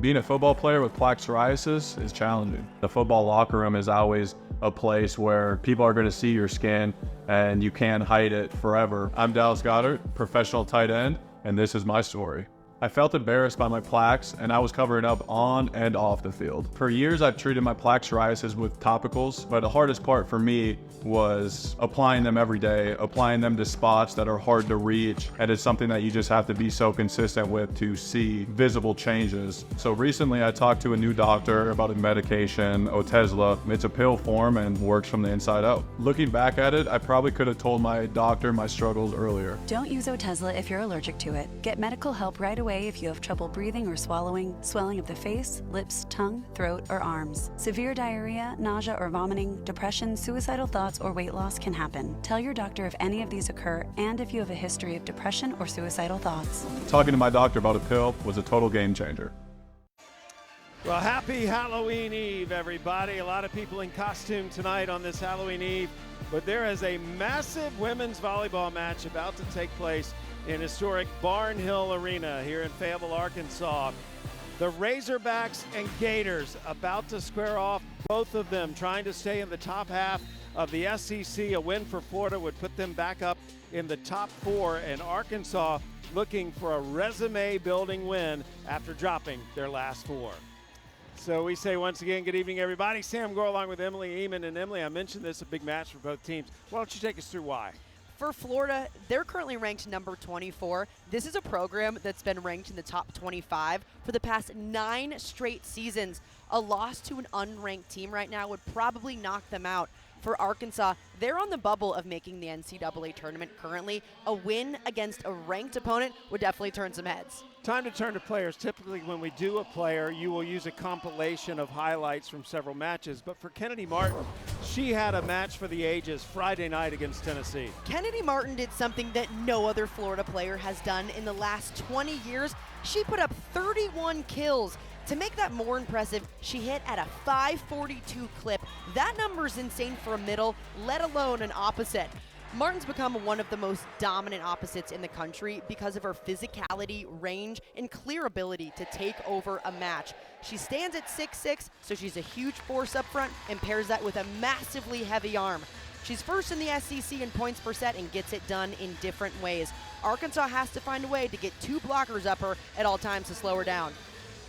Being a football player with plaque psoriasis is challenging. The football locker room is always a place where people are going to see your skin and you can't hide it forever. I'm Dallas Goddard, professional tight end, and this is my story. I felt embarrassed by my plaques, and I was covering up on and off the field. For years, I've treated my plaque psoriasis with topicals, but the hardest part for me was applying them every day, applying them to spots that are hard to reach, and it's something that you just have to be so consistent with to see visible changes. So recently, I talked to a new doctor about a medication, Otezla. It's a pill form and works from the inside out. Looking back at it, I probably could have told my doctor my struggles earlier. Don't use Otezla if you're allergic to it. Get medical help right away if you have trouble breathing or swallowing, swelling of the face, lips, tongue, throat, or arms. Severe diarrhea, nausea or vomiting, depression, suicidal thoughts, or weight loss can happen. Tell your doctor if any of these occur and if you have a history of depression or suicidal thoughts. Talking to my doctor about a pill was a total game changer. Well, happy Halloween Eve, everybody. A lot of people in costume tonight on this Halloween Eve, but there is a massive women's volleyball match about to take place in historic Barnhill Arena here in Fayetteville, Arkansas. The Razorbacks and Gators about to square off, both of them trying to stay in the top half of the SEC. A win for Florida would put them back up in the top four, and Arkansas looking for a resume-building win after dropping their last four. So we say once again, good evening, everybody. Sam Gore along with Emily Eamon. And Emily, I mentioned this, a big match for both teams. Why don't you take us through why? For Florida, they're currently ranked number 24. This is a program that's been ranked in the top 25 for the past 9 straight seasons. A loss to an unranked team right now would probably knock them out. For Arkansas, they're on the bubble of making the NCAA tournament currently. A win against a ranked opponent would definitely turn some heads. Time to turn to players. Typically when we do a player, you will use a compilation of highlights from several matches. But for Kennedy Martin, she had a match for the ages Friday night against Tennessee. Kennedy Martin did something that no other Florida player has done in the last 20 years. She put up 31 kills. To make that more impressive, she hit at a 542 clip. That number is insane for a middle, let alone an opposite. Martin's become one of the most dominant opposites in the country because of her physicality, range, and clear ability to take over a match. She stands at 6'6", so she's a huge force up front and pairs that with a massively heavy arm. She's first in the SEC in points per set and gets it done in different ways. Arkansas has to find a way to get 2 blockers up her at all times to slow her down.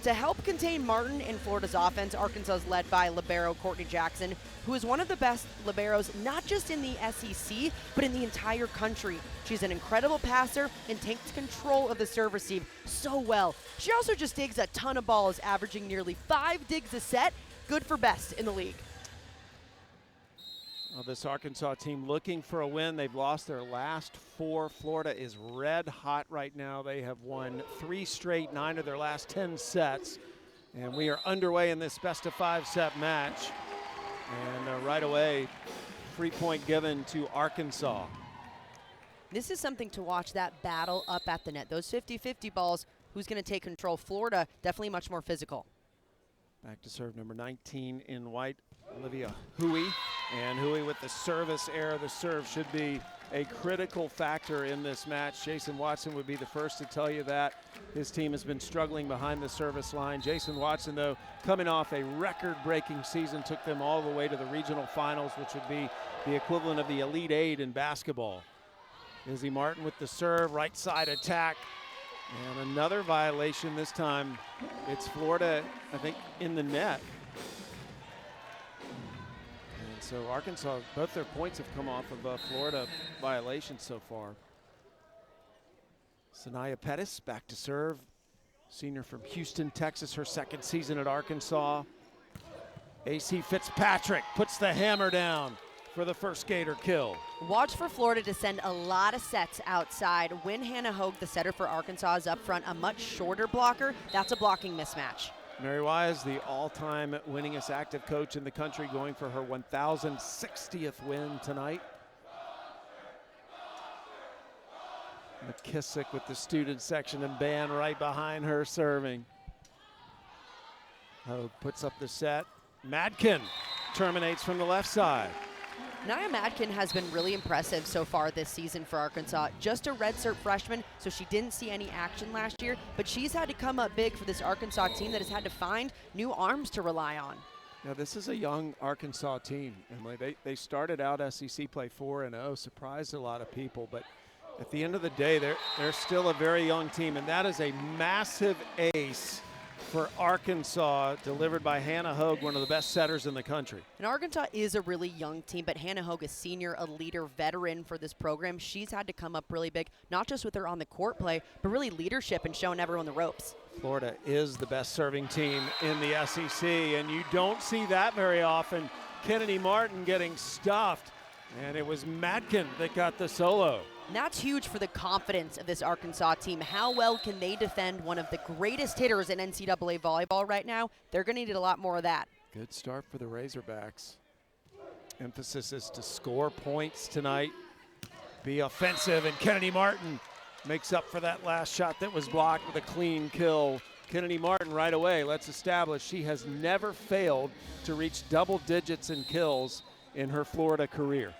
To help contain Martin in Florida's offense, Arkansas is led by libero Courtney Jackson, who is one of the best liberos not just in the SEC, but in the entire country. She's an incredible passer and takes control of the serve receive so well. She also just digs a ton of balls, averaging nearly 5 digs a set, good for best in the league. Well, this Arkansas team looking for a win. They've lost their last 4. Florida is red hot right now. They have won 3 straight, 9 of their last 10 sets. And we are underway in this best-of-5 set match. And right away, free point given to Arkansas. This is something to watch, that battle up at the net. Those 50-50 balls, who's going to take control? Florida, definitely much more physical. Back to serve number 19 in white, Olivia Huey. And Huey with the service error. The serve should be a critical factor in this match. Jason Watson would be the first to tell you that. His team has been struggling behind the service line. Jason Watson, though, coming off a record-breaking season, took them all the way to the regional finals, which would be the equivalent of the Elite Eight in basketball. Izzy Martin with the serve, right side attack. And another violation this time. It's Florida, I think, in the net. And so Arkansas, both their points have come off of Florida violations so far. Sanaya Pettis back to serve. Senior from Houston, Texas, her second season at Arkansas. AC Fitzpatrick puts the hammer down for the first Gator kill. Watch for Florida to send a lot of sets outside. When Hannah Hogue, the setter for Arkansas, is up front, a much shorter blocker, that's a blocking mismatch. Mary Wise, the all-time winningest active coach in the country, going for her 1,060th win tonight. McKissick with the student section and band right behind her serving. Hogue puts up the set. Madkin terminates from the left side. Nia Madkin has been really impressive so far this season for Arkansas. Just a redshirt freshman, so she didn't see any action last year, but she's had to come up big for this Arkansas team that has had to find new arms to rely on. Now, this is a young Arkansas team, Emily. They started out SEC play 4-0, surprised a lot of people, but at the end of the day, they're still a very young team, and that is a massive ace for Arkansas, delivered by Hannah Hogue, one of the best setters in the country. And Arkansas is a really young team, but Hannah Hogue, a senior, a leader, veteran for this program. She's had to come up really big, not just with her on the court play, but really leadership and showing everyone the ropes. Florida is the best serving team in the SEC, and you don't see that very often. Kennedy Martin getting stuffed, and it was Madkin that got the solo. And that's huge for the confidence of this Arkansas team. How well can they defend one of the greatest hitters in NCAA volleyball right now? They're going to need a lot more of that. Good start for the Razorbacks. Emphasis is to score points tonight, be offensive, and Kennedy Martin makes up for that last shot that was blocked with a clean kill. Kennedy Martin right away, let's establish she has never failed to reach double digits in kills in her Florida career.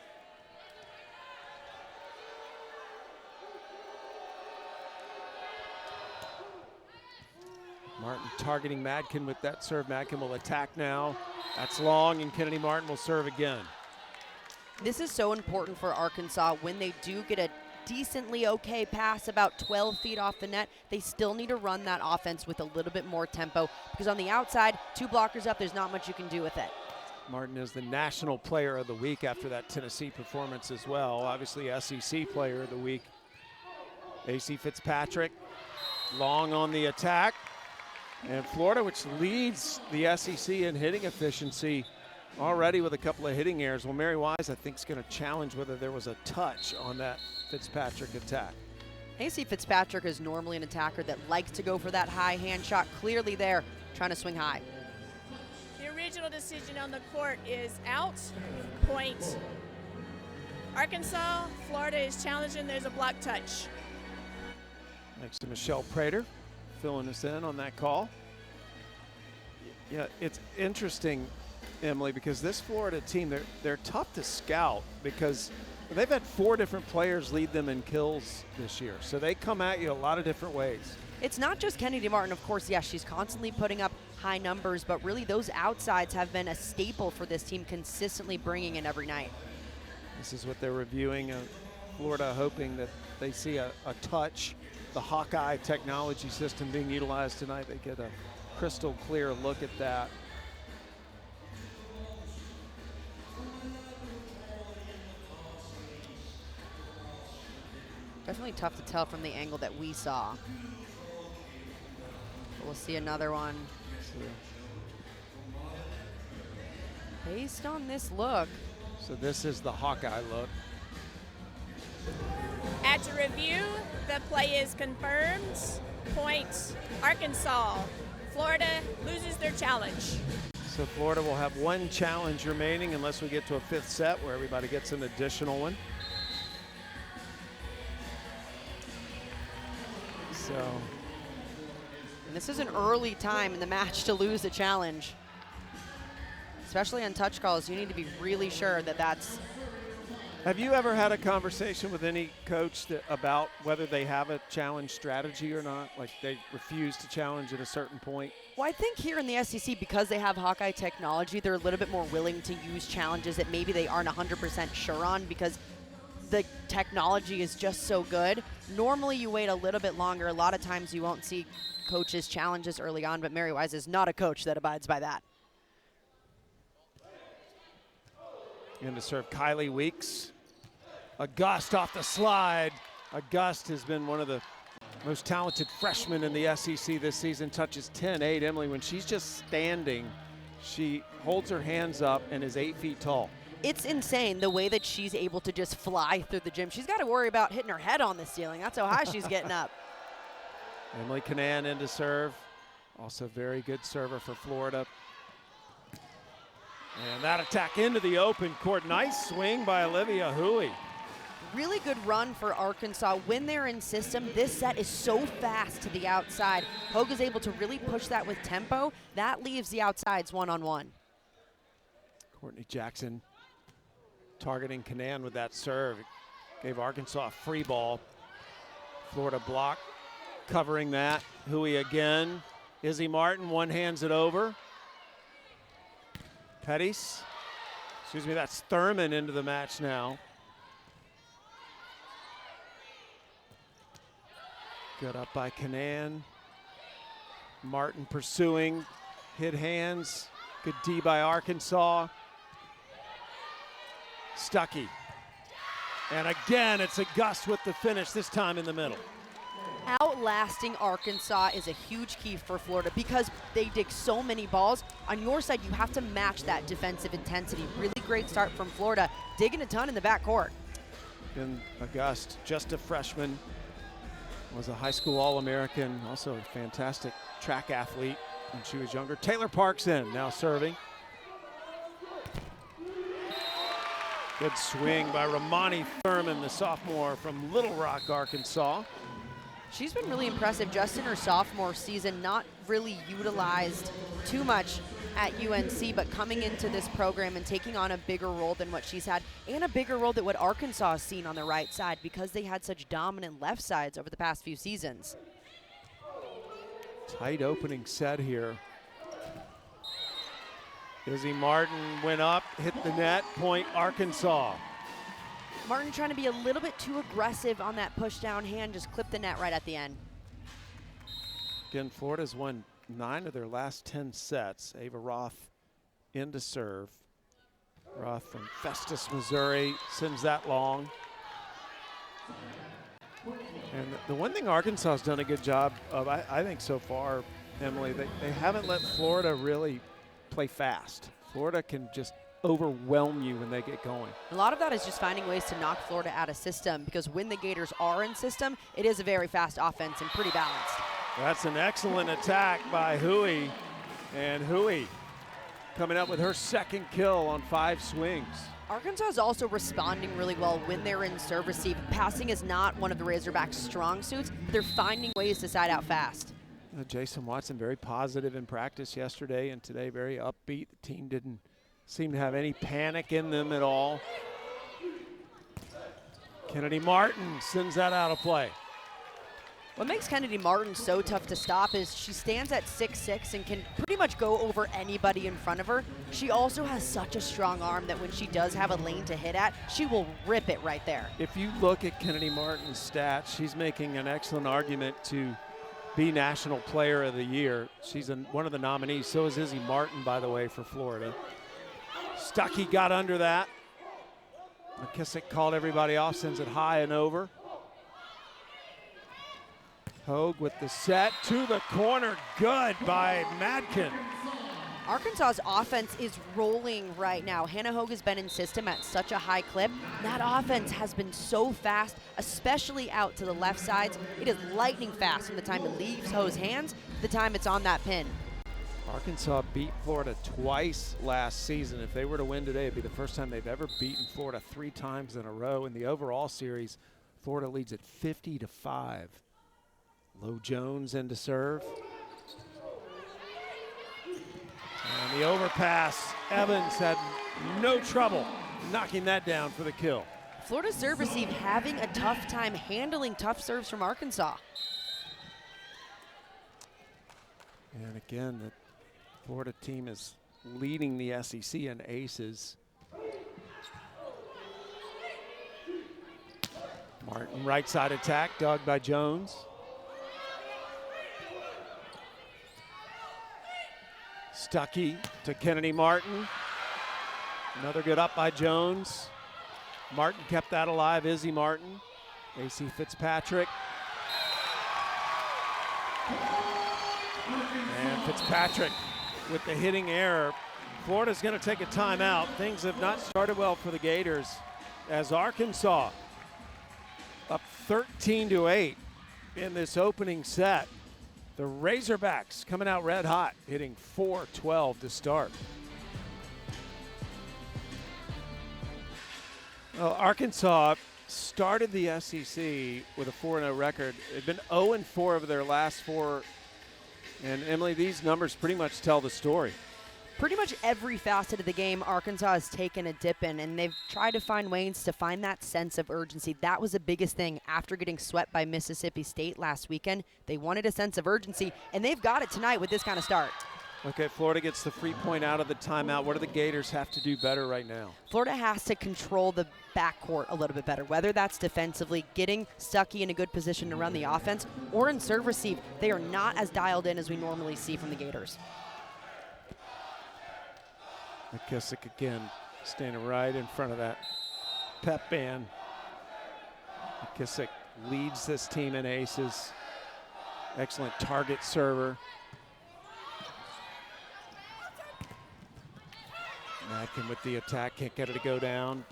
Martin targeting Madkin with that serve. Madkin will attack now. That's long, and Kennedy Martin will serve again. This is so important for Arkansas. When they do get a decently okay pass about 12 feet off the net, they still need to run that offense with a little bit more tempo, because on the outside, two blockers up, there's not much you can do with it. Martin is the National Player of the Week after that Tennessee performance as well. Obviously, SEC Player of the Week. AC Fitzpatrick, long on the attack. And Florida, which leads the SEC in hitting efficiency, already with a couple of hitting errors. Well, Mary Wise, I think, is going to challenge whether there was a touch on that Fitzpatrick attack. AC Fitzpatrick is normally an attacker that likes to go for that high hand shot. Clearly there, trying to swing high. The original decision on the court is out, point. Arkansas, Florida is challenging, there's a block touch. Next to Michelle Prater, filling us in on that call. Yeah, it's interesting, Emily, because this Florida team, they're tough to scout because they've had 4 different players lead them in kills this year. So they come at you a lot of different ways. It's not just Kennedy Martin, of course. Yes, she's constantly putting up high numbers, but really those outsides have been a staple for this team, consistently bringing in every night. This is what they're reviewing. Florida hoping that they see a touch. The Hawkeye technology system being utilized tonight, they get a crystal clear look at that. Definitely tough to tell from the angle that we saw. But we'll see another one. Based on this look. So this is the Hawkeye look. At the review, the play is confirmed. Point, Arkansas. Florida loses their challenge. So Florida will have 1 challenge remaining unless we get to a 5th set where everybody gets an additional one. So. And this is an early time in the match to lose a challenge. Especially on touch calls, you need to be really sure that that's. Have you ever had a conversation with any coach about whether they have a challenge strategy or not? Like they refuse to challenge at a certain point? Well, I think here in the SEC, because they have Hawkeye technology, they're a little bit more willing to use challenges that maybe they aren't 100% sure on because the technology is just so good. Normally you wait a little bit longer. A lot of times you won't see coaches challenges early on, but Mary Wise is not a coach that abides by that. And to serve Kylie Weeks. August off the slide. August has been one of the most talented freshmen in the SEC this season. Touches 10-8. Emily, when she's just standing, she holds her hands up and is 8 feet tall. It's insane the way that she's able to just fly through the gym. She's got to worry about hitting her head on the ceiling. That's how high she's getting up. Emily Canan into serve. Also very good server for Florida. And that attack into the open court. Nice swing by Olivia Huey. Really good run for Arkansas. When they're in system, this set is so fast to the outside. Hogue is able to really push that with tempo. That leaves the outsides one-on-one. Courtney Jackson targeting Canaan with that serve. It gave Arkansas a free ball. Florida block covering that. Hui again. Izzy Martin one hands it over. Pettis, excuse me, that's Thurman into the match now. Good up by Canaan. Martin pursuing, hit hands. Good D by Arkansas. Stuckey. And again, it's August with the finish, this time in the middle. Outlasting Arkansas is a huge key for Florida because they dig so many balls. On your side, you have to match that defensive intensity. Really great start from Florida, digging a ton in the backcourt. And August, just a freshman, was a high school All-American, also a fantastic track athlete when she was younger. Taylor Parks in, now serving. Good swing by Ramani Thurman, the sophomore from Little Rock, Arkansas. She's been really impressive just in her sophomore season, not really utilized too much at UNC, but coming into this program and taking on a bigger role than what she's had, and a bigger role than what Arkansas has seen on the right side because they had such dominant left sides over the past few seasons. Tight opening set here. Izzy Martin went up, hit the net, point Arkansas. Martin trying to be a little bit too aggressive on that push down hand, just clipped the net right at the end. Again, Florida's won 9 of their last 10 sets. Ava Roth in to serve. Roth from Festus, Missouri, sends that long. And the one thing Arkansas has done a good job of, I think so far, Emily, they haven't let Florida really play fast. Florida can just overwhelm you when they get going. A lot of that is just finding ways to knock Florida out of system because when the Gators are in system, it is a very fast offense and pretty balanced. That's an excellent attack by Hui. And Hui coming up with her second kill on 5 swings. Arkansas is also responding really well when they're in serve receive. Passing is not one of the Razorbacks' strong suits, but they're finding ways to side out fast. Jason Watson very positive in practice yesterday and today very upbeat. The team didn't seem to have any panic in them at all. Kennedy Martin sends that out of play. What makes Kennedy Martin so tough to stop is she stands at 6'6" and can pretty much go over anybody in front of her. She also has such a strong arm that when she does have a lane to hit at, she will rip it right there. If you look at Kennedy Martin's stats, she's making an excellent argument to be National Player of the Year. She's one of the nominees. So is Izzy Martin, by the way, for Florida. Stuckey got under that. McKissick called everybody off, sends it high and over. Hogue with the set to the corner. Good by Madkin. Arkansas's offense is rolling right now. Hannah Hogue has been in system at such a high clip. That offense has been so fast, especially out to the left sides. It is lightning fast from the time it leaves Hogue's hands to the time it's on that pin. Arkansas beat Florida twice last season. If they were to win today, it'd be the first time they've ever beaten Florida 3 times in a row. In the overall series, Florida leads at 50-5. Low Jones in to serve. And the overpass, Evans had no trouble knocking that down for the kill. Florida serve receive having a tough time handling tough serves from Arkansas. And again, the Florida team is leading the SEC in aces. Martin right side attack, dug by Jones. Stuckey to Kennedy Martin. Another good up by Jones. Martin kept that alive, Izzy Martin. AC Fitzpatrick. And Fitzpatrick with the hitting error. Florida's going to take a timeout. Things have not started well for the Gators as Arkansas up 13-8 in this opening set. The Razorbacks coming out red hot, hitting .412 to start. Well, Arkansas started the SEC with a 4-0 record. They've been 0-4 of their last 4. And Emily, these numbers pretty much tell the story. Pretty much every facet of the game, Arkansas has taken a dip in, and they've tried to find ways to find that sense of urgency. That was the biggest thing after getting swept by Mississippi State last weekend. They wanted a sense of urgency, and they've got it tonight with this kind of start. Okay, Florida gets the free point out of the timeout. What do the Gators have to do better right now? Florida has to control the backcourt a little bit better, whether that's defensively, getting Stuckey in a good position to run the offense, or in serve receive. They are not as dialed in as we normally see from the Gators. McKissick again, standing right in front of that pep band. McKissick leads this team in aces. Excellent target server. Madkin with the attack, can't get it to go down.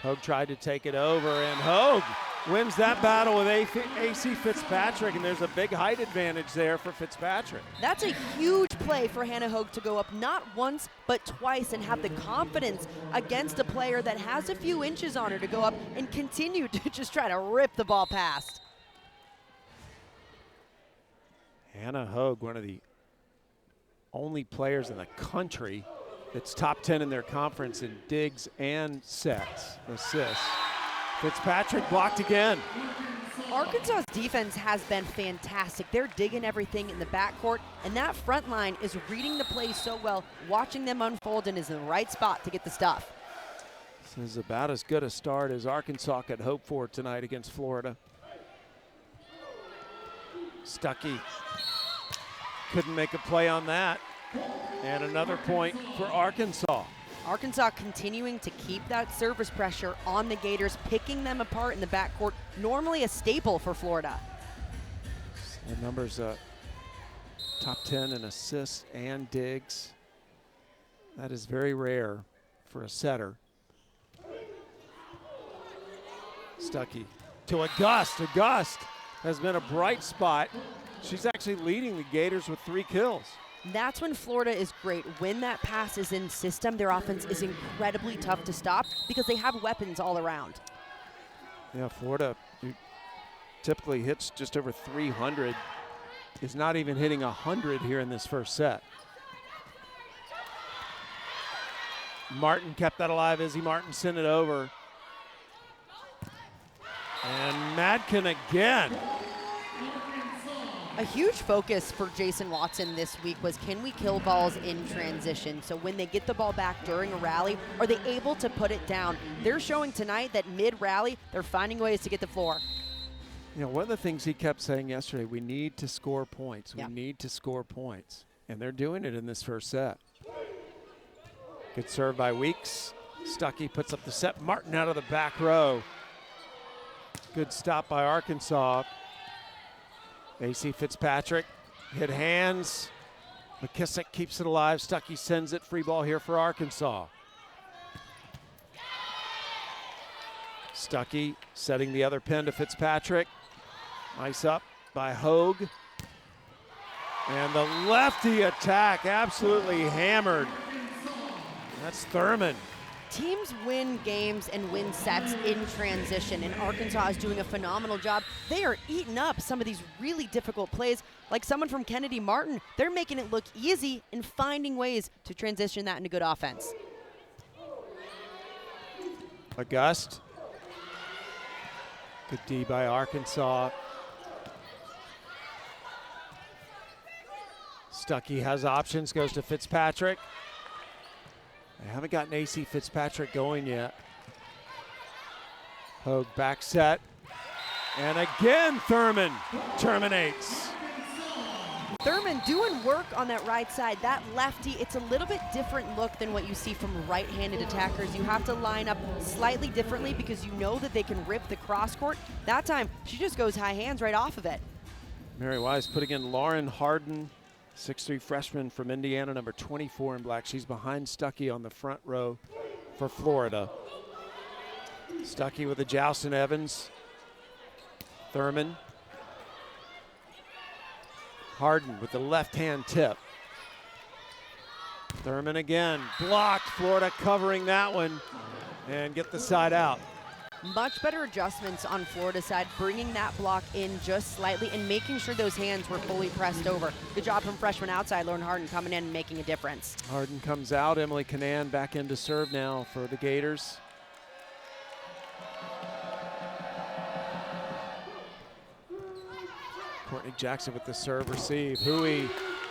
Hogue tried to take it over, and Hogue wins that battle with AC Fitzpatrick, and there's a big height advantage there for Fitzpatrick. That's a huge play for Hannah Hogue to go up not once, but twice, and have the confidence against a player that has a few inches on her to go up and continue to just try to rip the ball past. Hannah Hogue, one of the only players in the country that's top 10 in their conference in digs and sets, assists. Fitzpatrick blocked again. Arkansas's defense has been fantastic. They're digging everything in the backcourt, and that front line is reading the plays so well, watching them unfold, and is in the right spot to get the stuff. This is about as good a start as Arkansas could hope for tonight against Florida. Stuckey couldn't make a play on that. And another point for Arkansas. Arkansas continuing to keep that service pressure on the Gators, picking them apart in the backcourt, normally a staple for Florida. The numbers top 10 in assists and digs. That is very rare for a setter. Stuckey to August. August has been a bright spot. She's actually leading the Gators with 3 kills. That's when Florida is great. When that pass is in system, their offense is incredibly tough to stop because they have weapons all around. Yeah, Florida typically hits just over 300. Is not even hitting 100 here in this first set. Martin kept that alive. Izzy Martin sent it over. And Madkin again. A huge focus for Jason Watson this week was, can we kill balls in transition? So when they get the ball back during a rally, are they able to put it down? They're showing tonight that mid-rally, they're finding ways to get the floor. You know, one of the things he kept saying yesterday, we need to score points. Yeah. We need to score points. And they're doing it in this first set. Good serve by Weeks. Stuckey puts up the set. Martin out of the back row. Good stop by Arkansas. AC Fitzpatrick hit hands. McKissick keeps it alive. Stuckey sends it. Free ball here for Arkansas. Stuckey setting the other pin to Fitzpatrick. Nice up by Hogue. And the lefty attack absolutely hammered. That's Thurman. Teams win games and win sets in transition, and Arkansas is doing a phenomenal job. They are eating up some of these really difficult plays, like someone from Kennedy Martin. They're making it look easy and finding ways to transition that into good offense. August. Good D by Arkansas. Stuckey has options, goes to Fitzpatrick. They haven't gotten AC Fitzpatrick going yet. Hogue back set. And again, Thurman terminates. Thurman doing work on that right side. That lefty, it's a little bit different look than what you see from right-handed attackers. You have to line up slightly differently because you know that they can rip the cross court. That time, she just goes high hands right off of it. Mary Wise putting in Lauren Harden, 6'3" freshman from Indiana, number 24 in black. She's behind Stuckey on the front row for Florida. Stuckey with a Joustin Evans. Thurman. Harden with the left-hand tip. Thurman again, blocked. Florida covering that one and get the side out. Much better adjustments on Florida's side, bringing that block in just slightly and making sure those hands were fully pressed over. Good job from freshman outside, Lauren Harden, coming in and making a difference. Harden comes out. Emily Canaan back in to serve now for the Gators. Courtney Jackson with the serve receive. Hui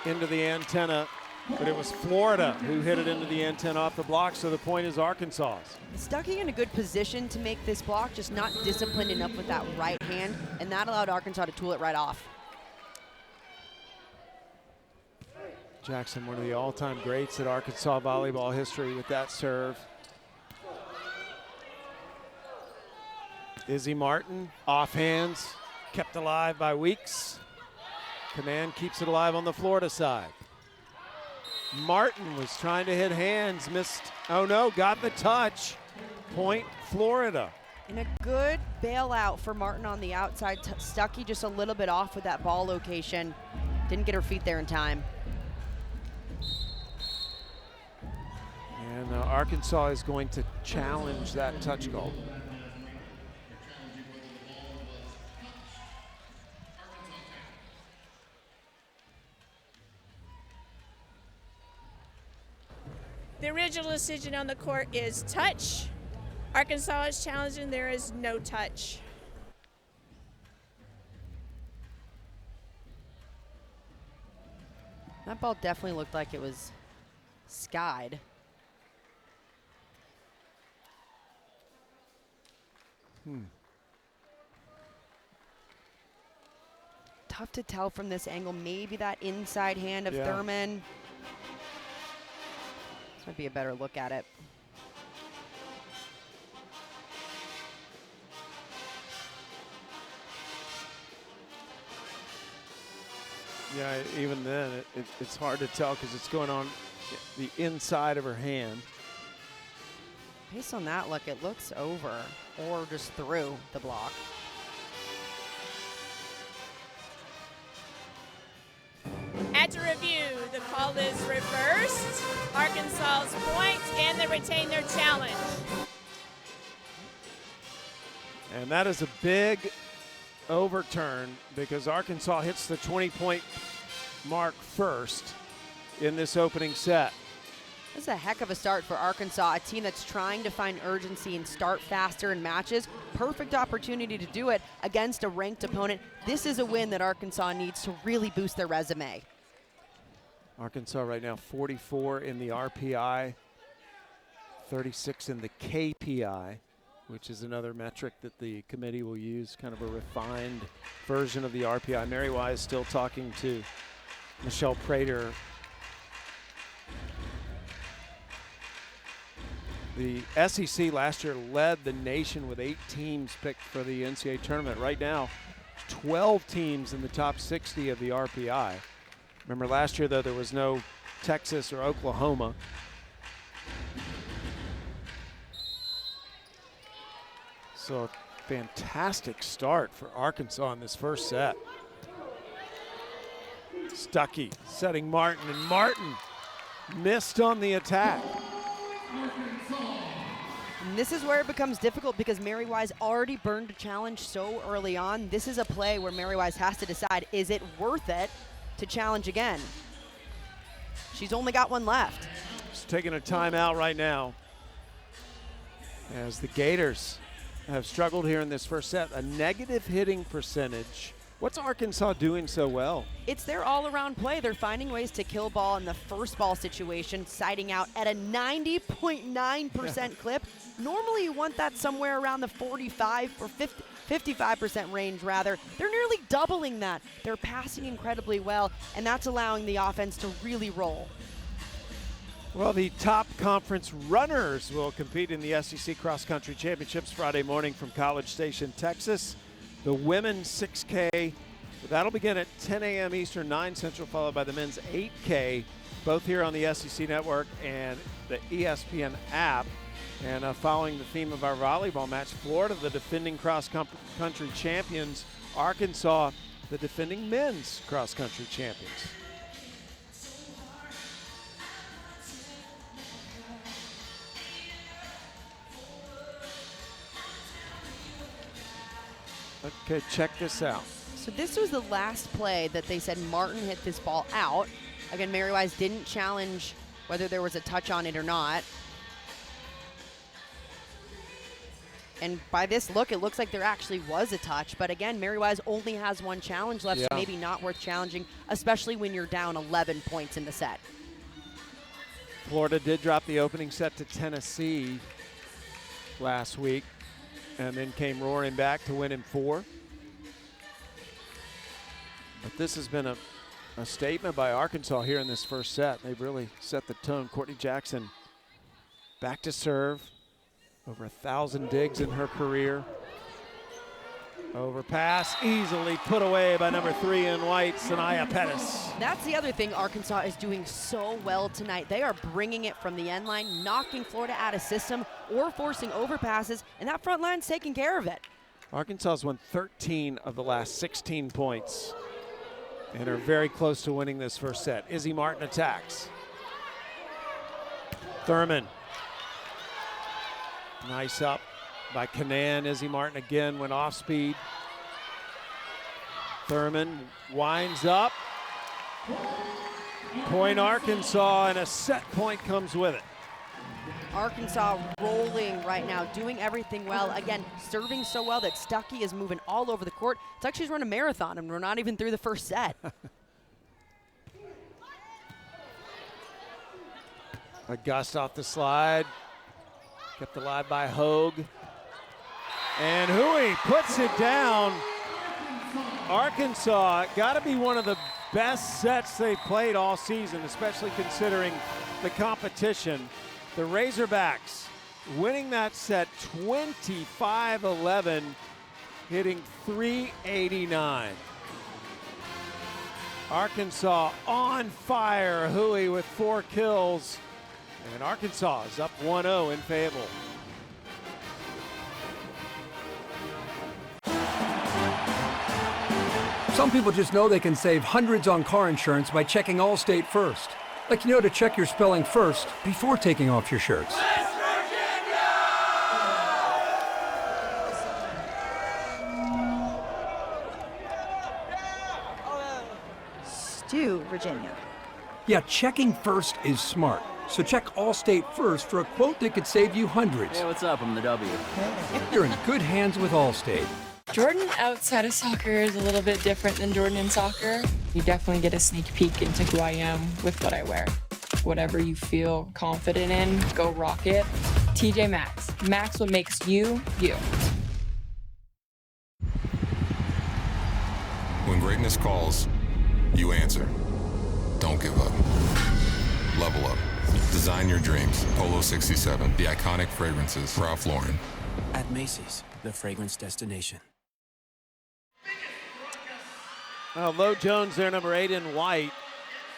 into the antenna, but it was Florida who hit it into the antenna off the block, so the point is Arkansas's. Stuckey in a good position to make this block, just not disciplined enough with that right hand, and that allowed Arkansas to tool it right off. Jackson, one of the all-time greats at Arkansas volleyball history with that serve. Izzy Martin, off hands, kept alive by Weeks. Command keeps it alive on the Florida side. Martin was trying to hit hands, missed. Oh no, got the touch. Point Florida. And a good bailout for Martin on the outside. Stuckey just a little bit off with that ball location. Didn't get her feet there in time. And Arkansas is going to challenge that touch goal. The original decision on the court is touch. Arkansas is challenging, there is no touch. That ball definitely looked like it was skied. Tough to tell from this angle. Maybe that inside hand of Thurman. This might be a better look at it. Yeah, even then, it's hard to tell because it's going on the inside of her hand. Based on that look, it looks over or just through the block. At review, the call is reversed. Arkansas's point, and they retain their challenge. And that is a big overturn because Arkansas hits the 20-point mark first in this opening set. This is a heck of a start for Arkansas, a team that's trying to find urgency and start faster in matches. Perfect opportunity to do it against a ranked opponent. This is a win that Arkansas needs to really boost their resume. Arkansas right now 44 in the RPI, 36 in the KPI, which is another metric that the committee will use, kind of a refined version of the RPI. Mary Wise still talking to Michelle Prater. The SEC last year led the nation with 8 teams picked for the NCAA tournament. Right now, 12 teams in the top 60 of the RPI. Remember last year, though, there was no Texas or Oklahoma. So a fantastic start for Arkansas in this first set. Stuckey setting Martin, and Martin missed on the attack. And this is where it becomes difficult because Mary Wise already burned a challenge so early on. This is a play where Mary Wise has to decide, is it worth it to challenge again? She's only got one left. She's taking a timeout right now as the Gators have struggled here in this first set. A negative hitting percentage. What's Arkansas doing so well? It's their all-around play. They're finding ways to kill ball in the first ball situation, siding out at a 90.9% clip. Normally you want that somewhere around the 45 or 55% range rather. They're nearly doubling that. They're passing incredibly well, and that's allowing the offense to really roll. Well, the top conference runners will compete in the SEC Cross Country Championships Friday morning from College Station, Texas. The women's 6K, that'll begin at 10 a.m. Eastern, 9 Central, followed by the men's 8K, both here on the SEC Network and the ESPN app. And following the theme of our volleyball match, Florida, the defending cross-country champions, Arkansas, the defending men's cross-country champions. Okay, check this out. So this was the last play that they said Martin hit this ball out. Again, Mary Wise didn't challenge whether there was a touch on it or not. And by this look, it looks like there actually was a touch. But again, Mary Wise only has one challenge left, so maybe not worth challenging, especially when you're down 11 points in the set. Florida did drop the opening set to Tennessee last week and then came roaring back to win in 4. But this has been a statement by Arkansas here in this first set. They've really set the tone. Courtney Jackson back to serve. Over 1,000 digs in her career. Overpass easily put away by number 3 in white, Sanaya Pettis. That's the other thing Arkansas is doing so well tonight. They are bringing it from the end line, knocking Florida out of system or forcing overpasses, and that front line's taking care of it. Arkansas's won 13 of the last 16 points and are very close to winning this first set. Izzy Martin attacks. Thurman. Nice up by Canaan. Izzy Martin again went off speed. Thurman winds up. Point Arkansas, and a set point comes with it. Arkansas rolling right now, doing everything well. Again, serving so well that Stuckey is moving all over the court. It's like she's run a marathon, and we're not even through the first set. A gust off the slide. Kept alive by Hogue. And Hui puts it down. Arkansas got to be one of the best sets they've played all season, especially considering the competition. The Razorbacks winning that set 25-11, hitting 389. Arkansas on fire. Hui with 4 kills. And Arkansas is up 1-0 in Fayetteville. Some people just know they can save hundreds on car insurance by checking Allstate first. Like, you know, to check your spelling first before taking off your shirts. Stu, Virginia. Yeah, checking first is smart. So check Allstate first for a quote that could save you hundreds. Hey, what's up? I'm the W. You're in good hands with Allstate. Jordan outside of soccer is a little bit different than Jordan in soccer. You definitely get a sneak peek into who I am with what I wear. Whatever you feel confident in, go rock it. TJ Maxx. Maxx what makes you, you. When greatness calls, you answer. Don't give up. Level up. Design your dreams. Polo 67, the iconic fragrances. Ralph Lauren. At Macy's, the fragrance destination. Well, Lo Jones there, number 8 in white,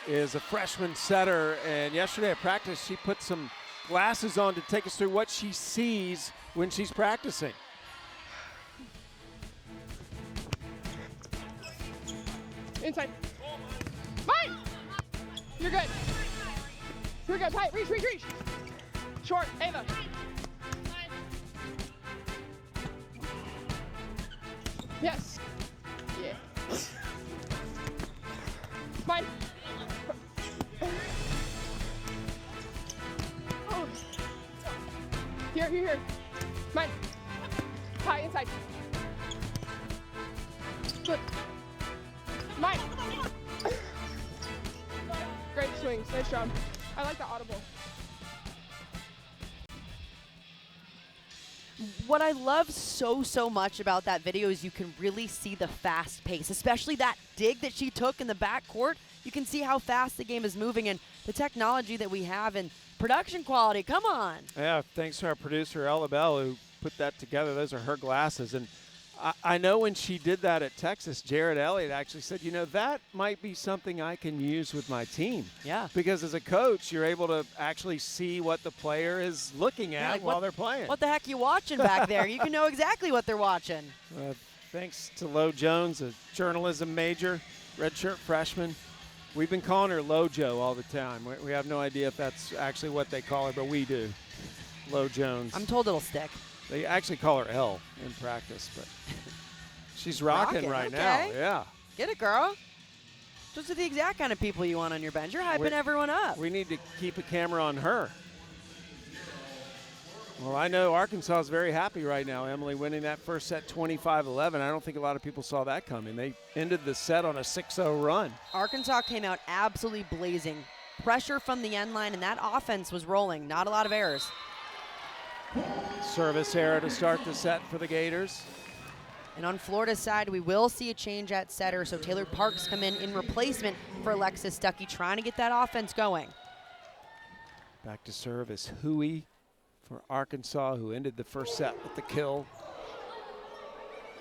is a freshman setter. And yesterday at practice, she put some glasses on to take us through what she sees when she's practicing. Inside. Mine! You're good. You're good. Tight. Reach, reach, reach. Short. Ava. Yes. Yeah. Mine. Oh. Here, here, here. Mine. High inside. Good. Mine. Great swings. Nice job. I like the audible. What I love so much about that video is you can really see the fast pace, especially that dig that she took in the backcourt. You can see how fast the game is moving and the technology that we have and production quality. Come on. Yeah, thanks to our producer, Ella Bell, who put that together. Those are her glasses. And I know when she did that at Texas, Jared Elliott actually said, you know, that might be something I can use with my team. Yeah. Because as a coach, you're able to actually see what the player is looking at while they're playing. What the heck are you watching back there? You can know exactly what they're watching. Thanks to Lo Jones, a journalism major, redshirt freshman. We've been calling her Lojo all the time. We have no idea if that's actually what they call her, but we do. Lo Jones. I'm told it'll stick. They actually call her L in practice, but She's rocking right now. Yeah. Get it, girl. Those are the exact kind of people you want on your bench. You're hyping everyone up. We need to keep a camera on her. Well, I know Arkansas is very happy right now, Emily, winning that first set 25-11. I don't think a lot of people saw that coming. They ended the set on a 6-0 run. Arkansas came out absolutely blazing. Pressure from the end line, and that offense was rolling. Not a lot of errors. Service error to start the set for the Gators. And on Florida's side, we will see a change at setter, so Taylor Parks come in replacement for Alexis Stuckey, trying to get that offense going. Back to service, Hui for Arkansas, who ended the first set with the kill.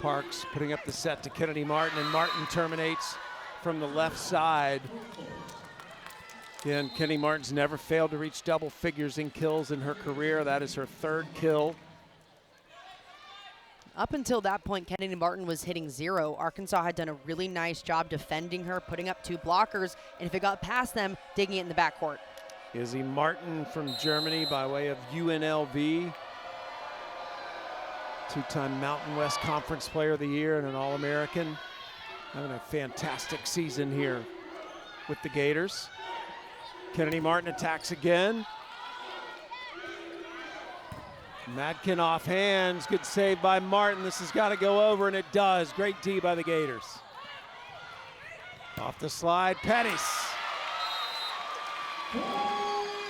Parks putting up the set to Kennedy Martin, and Martin terminates from the left side. Again, Kennedy Martin's never failed to reach double figures in kills in her career. That is her 3rd kill. Up until that point, Kennedy Martin was hitting 0. Arkansas had done a really nice job defending her, putting up 2 blockers, and if it got past them, digging it in the backcourt. Izzy Martin from Germany by way of UNLV. 2-time Mountain West Conference Player of the Year and an All-American. Having a fantastic season here with the Gators. Kennedy Martin attacks again. Madkin off hands, good save by Martin. This has got to go over, and it does. Great D by the Gators. Off the slide, Pettis.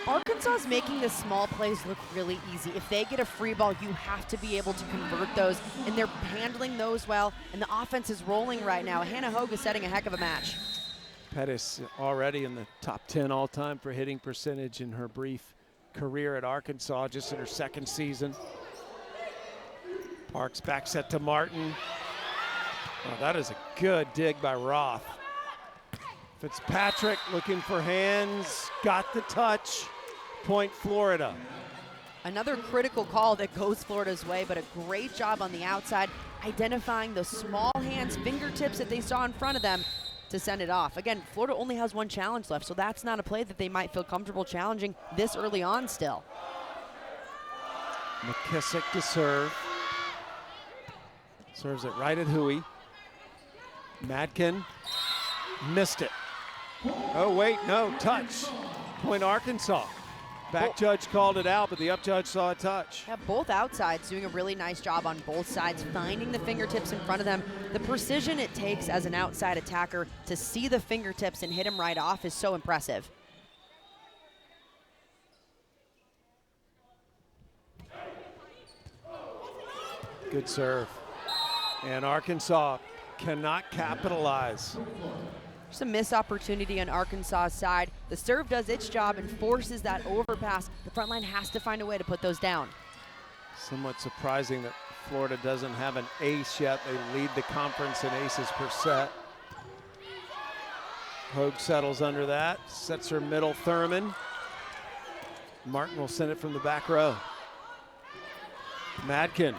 Arkansas's making the small plays look really easy. If they get a free ball, you have to be able to convert those, and they're handling those well, and the offense is rolling right now. Hannah Hogue is setting a heck of a match. Pettis already in the top 10 all-time for hitting percentage in her brief career at Arkansas, just in her 2nd season. Parks back set to Martin. Oh, that is a good dig by Roth. Fitzpatrick looking for hands, got the touch. Point Florida. Another critical call that goes Florida's way, but a great job on the outside, identifying the small hands, fingertips that they saw in front of them to send it off. Again, Florida only has 1 challenge left, so that's not a play that they might feel comfortable challenging this early on still. McKissick to serve. Serves it right at Hui. Madkin missed it. Oh wait, no, touch. Point Arkansas. Back judge called it out, but the up judge saw a touch. Yeah, both outsides doing a really nice job on both sides, finding the fingertips in front of them. The precision it takes as an outside attacker to see the fingertips and hit them right off is so impressive. Good serve. And Arkansas cannot capitalize. Just a missed opportunity on Arkansas's side. The serve does its job and forces that overpass. The front line has to find a way to put those down. Somewhat surprising that Florida doesn't have an ace yet. They lead the conference in aces per set. Hogue settles under that, sets her middle Thurman. Martin will send it from the back row. Madkin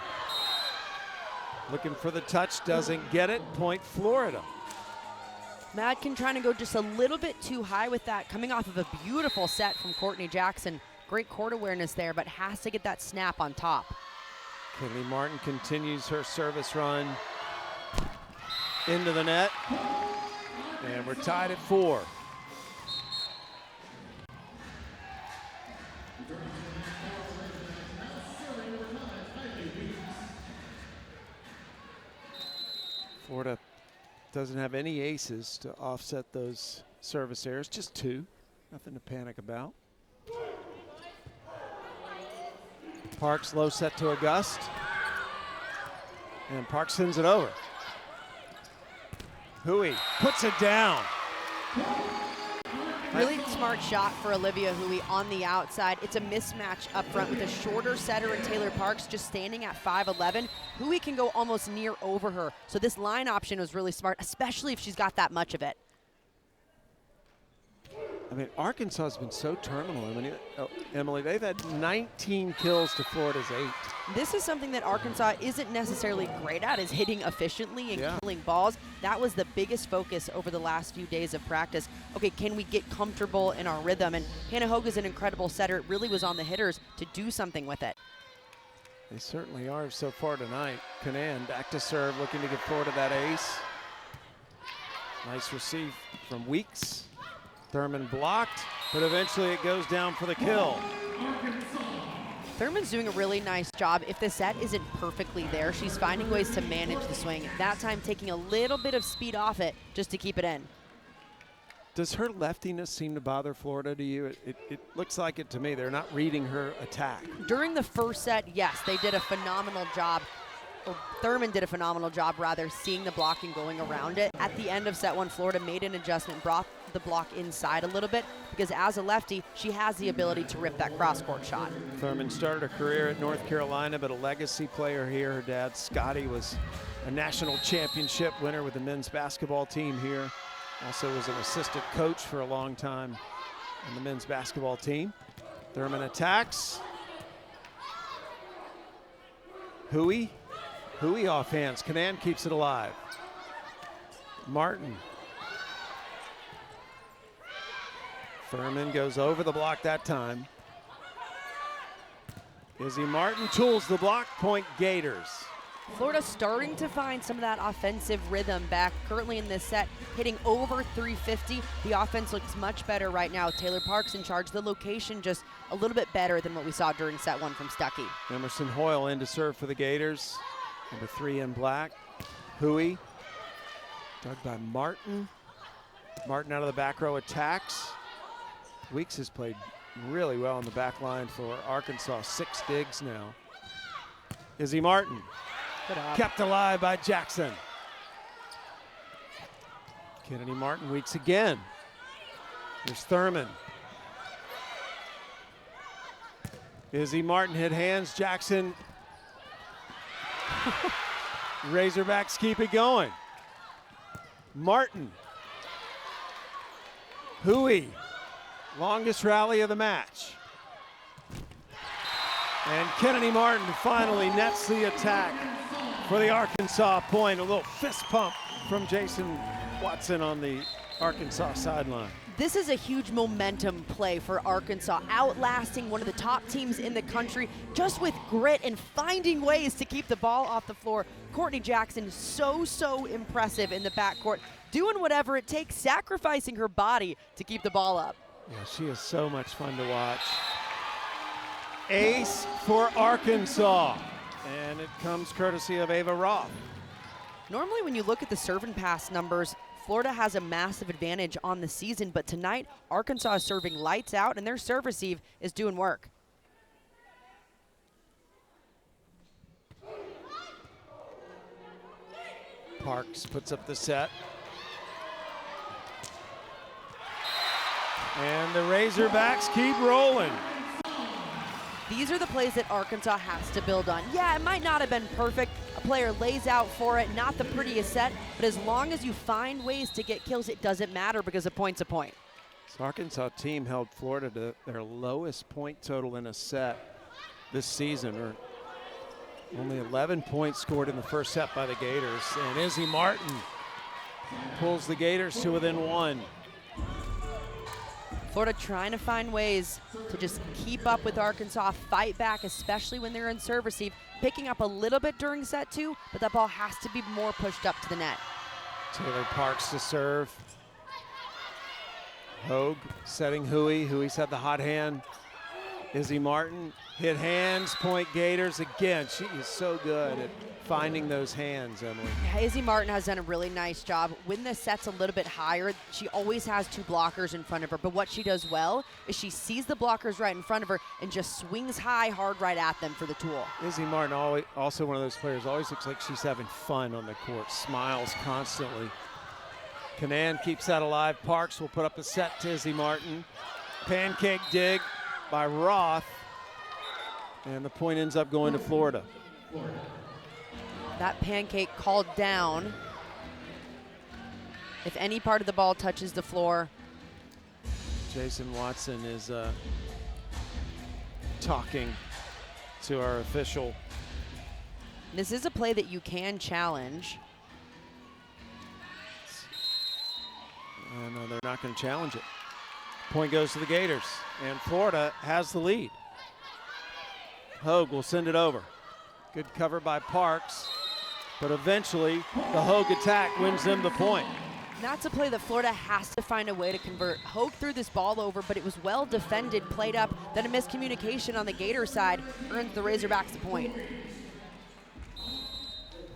looking for the touch, doesn't get it. Point Florida. Madkin trying to go just a little bit too high with that, coming off of a beautiful set from Courtney Jackson. Great court awareness there, but has to get that snap on top. Kennedy Martin continues her service run into the net. And we're tied at 4. Florida doesn't have any aces to offset those service errors, just 2. Nothing to panic about. Parks low set to August. And Parks sends it over. Hui puts it down. Really smart shot for Olivia Hui on the outside. It's a mismatch up front with a shorter setter and Taylor Parks just standing at 5'11". Hui can go almost near over her. So this line option was really smart, especially if she's got that much of it. I mean, Arkansas has been so terminal. I mean, Emily, they've had 19 kills to Florida's 8. This is something that Arkansas isn't necessarily great at, is hitting efficiently and killing balls. That was the biggest focus over the last few days of practice. Okay, can we get comfortable in our rhythm? And Hannah Hogue is an incredible setter. It really was on the hitters to do something with it. They certainly are so far tonight. Canaan back to serve, looking to give Florida that ace. Nice receive from Weeks. Thurman blocked, but eventually it goes down for the kill. Thurman's doing a really nice job. If the set isn't perfectly there, she's finding ways to manage the swing. That time taking a little bit of speed off it just to keep it in. Does her leftiness seem to bother Florida to you? It looks like it to me. They're not reading her attack. During the first set, yes, they did a phenomenal job. Or Thurman did a phenomenal job, rather, seeing the block and going around it. At the end of set one, Florida made an adjustment, brought the block inside a little bit, because as a lefty, she has the ability to rip that cross-court shot. Thurman started her career at North Carolina, but a legacy player here. Her dad, Scotty, was a national championship winner with the men's basketball team here. Also was an assistant coach for a long time on the men's basketball team. Thurman attacks. Hui off hands. Canaan keeps it alive. Martin. Thurman goes over the block that time. Izzy Martin tools the block, point Gators. Florida starting to find some of that offensive rhythm back. Currently in this set, hitting over 350. The offense looks much better right now. Taylor Parks in charge. The location just a little bit better than what we saw during set one from Stuckey. Emerson Hoyle in to serve for the Gators. Number 3 in black. Hui. Dug by Martin. Martin out of the back row attacks. Weeks has played really well on the back line for Arkansas. 6 digs now. Izzy Martin. Kept alive by Jackson. Kennedy Martin, Weeks again. There's Thurman. Izzy Martin hit hands. Jackson. Razorbacks keep it going. Martin. Hui. Longest rally of the match. And Kennedy Martin finally nets the attack for the Arkansas point. A little fist pump from Jason Watson on the Arkansas sideline. This is a huge momentum play for Arkansas, outlasting one of the top teams in the country just with grit and finding ways to keep the ball off the floor. Courtney Jackson, so impressive in the backcourt, doing whatever it takes, sacrificing her body to keep the ball up. Yeah, she is so much fun to watch. Ace for Arkansas. And it comes courtesy of Ava Roth. Normally when you look at the serve and pass numbers, Florida has a massive advantage on the season, but tonight Arkansas is serving lights out and their serve receive is doing work. Parks puts up the set. And the Razorbacks keep rolling. These are the plays that Arkansas has to build on. Yeah, it might not have been perfect. A player lays out for it, not the prettiest set, but as long as you find ways to get kills, it doesn't matter because a point's a point. This Arkansas team held Florida to their lowest point total in a set this season, or only 11 points scored in the first set by the Gators. And Izzy Martin pulls the Gators to within 1. Florida trying to find ways to just keep up with Arkansas, fight back, especially when they're in serve receive, picking up a little bit during set 2, but that ball has to be more pushed up to the net. Taylor Parks to serve. Hogue setting Hui. Hui's had the hot hand. Izzy Martin hit hands, point Gators. Again, she is so good at finding those hands, Emily. Izzy Martin has done a really nice job. When the set's a little bit higher, she always has 2 blockers in front of her, but what she does well is she sees the blockers right in front of her and just swings high, hard right at them for the tool. Izzy Martin, also one of those players, always looks like she's having fun on the court, smiles constantly. Canaan keeps that alive. Parks will put up a set to Izzy Martin. Pancake dig by Roth, and the point ends up going to Florida. That pancake called down. If any part of the ball touches the floor. Jason Watson is talking to our official. This is a play that you can challenge. No, they're not going to challenge it. Point goes to the Gators, and Florida has the lead. Hogue will send it over. Good cover by Parks, but eventually the Hogue attack wins them the point. That's a play that Florida has to find a way to convert. Hogue threw this ball over, but it was well defended, played up, then a miscommunication on the Gator side earns the Razorbacks the point.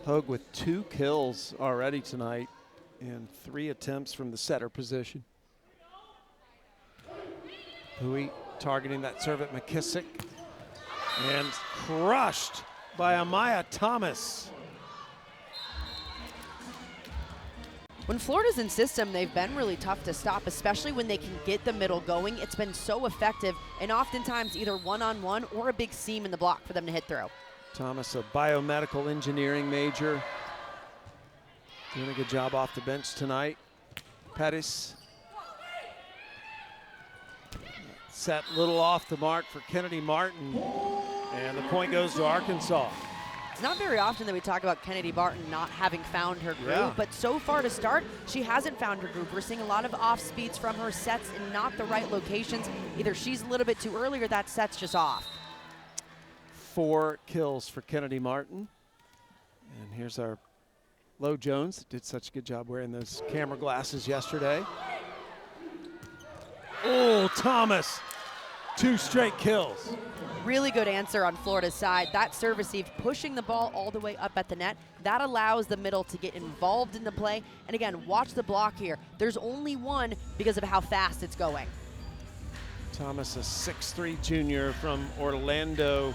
Hogue with 2 kills already tonight and 3 attempts from the setter position. Hui targeting that serve at McKissick and crushed by Amaya Thomas. When Florida's in system, they've been really tough to stop, especially when they can get the middle going. It's been so effective, and oftentimes either one-on-one or a big seam in the block for them to hit through. Thomas, a biomedical engineering major, doing a good job off the bench tonight. Pettis set little off the mark for Kennedy Martin, and the point goes to Arkansas. It's not very often that we talk about Kennedy Martin not having found her groove, but so far to start, she hasn't found her groove. We're seeing a lot of off speeds from her, sets in not the right locations. Either she's a little bit too early or that set's just off. 4 kills for Kennedy Martin. And here's our Lo Jones, did such a good job wearing those camera glasses yesterday. Oh, Thomas, 2 straight kills. Really good answer on Florida's side. That serve receive pushing the ball all the way up at the net. That allows the middle to get involved in the play. And again, watch the block here. There's only one because of how fast it's going. Thomas, a 6'3" junior from Orlando.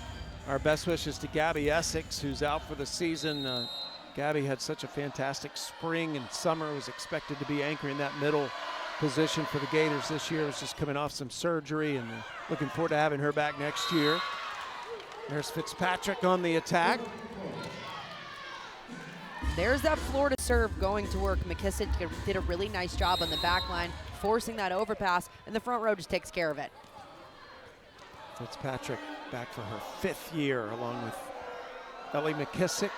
Our best wishes to Gabby Essex, who's out for the season. Gabby had such a fantastic spring and summer, was expected to be anchoring that middle position for the Gators this year. Was just coming off some surgery, and looking forward to having her back next year. There's Fitzpatrick on the attack. There's that Florida serve going to work. McKissick did a really nice job on the back line, forcing that overpass, and the front row just takes care of it. Fitzpatrick back for her 5th year, along with Ellie McKissick,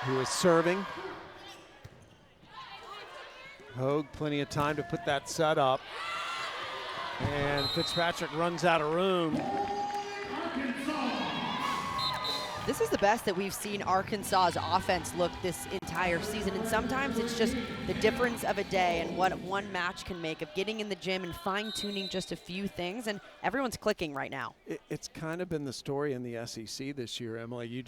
who is serving. Hogue, plenty of time to put that set up. And Fitzpatrick runs out of room. This is the best that we've seen Arkansas's offense look this entire season, and sometimes it's just the difference of a day and what one match can make of getting in the gym and fine-tuning just a few things, and everyone's clicking right now. It's kind of been the story in the SEC this year, Emily.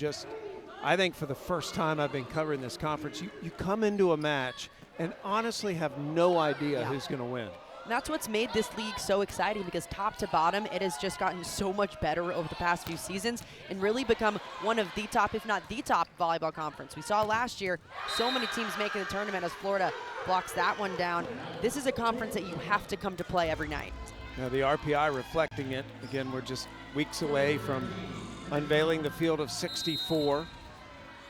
I think for the first time I've been covering this conference, you come into a match and honestly have no idea who's going to win. And that's what's made this league so exciting, because top to bottom, it has just gotten so much better over the past few seasons and really become one of the top, if not the top, volleyball conference. We saw last year so many teams making the tournament as Florida blocks that one down. This is a conference that you have to come to play every night. Now the RPI reflecting it. Again, we're just weeks away from unveiling the field of 64.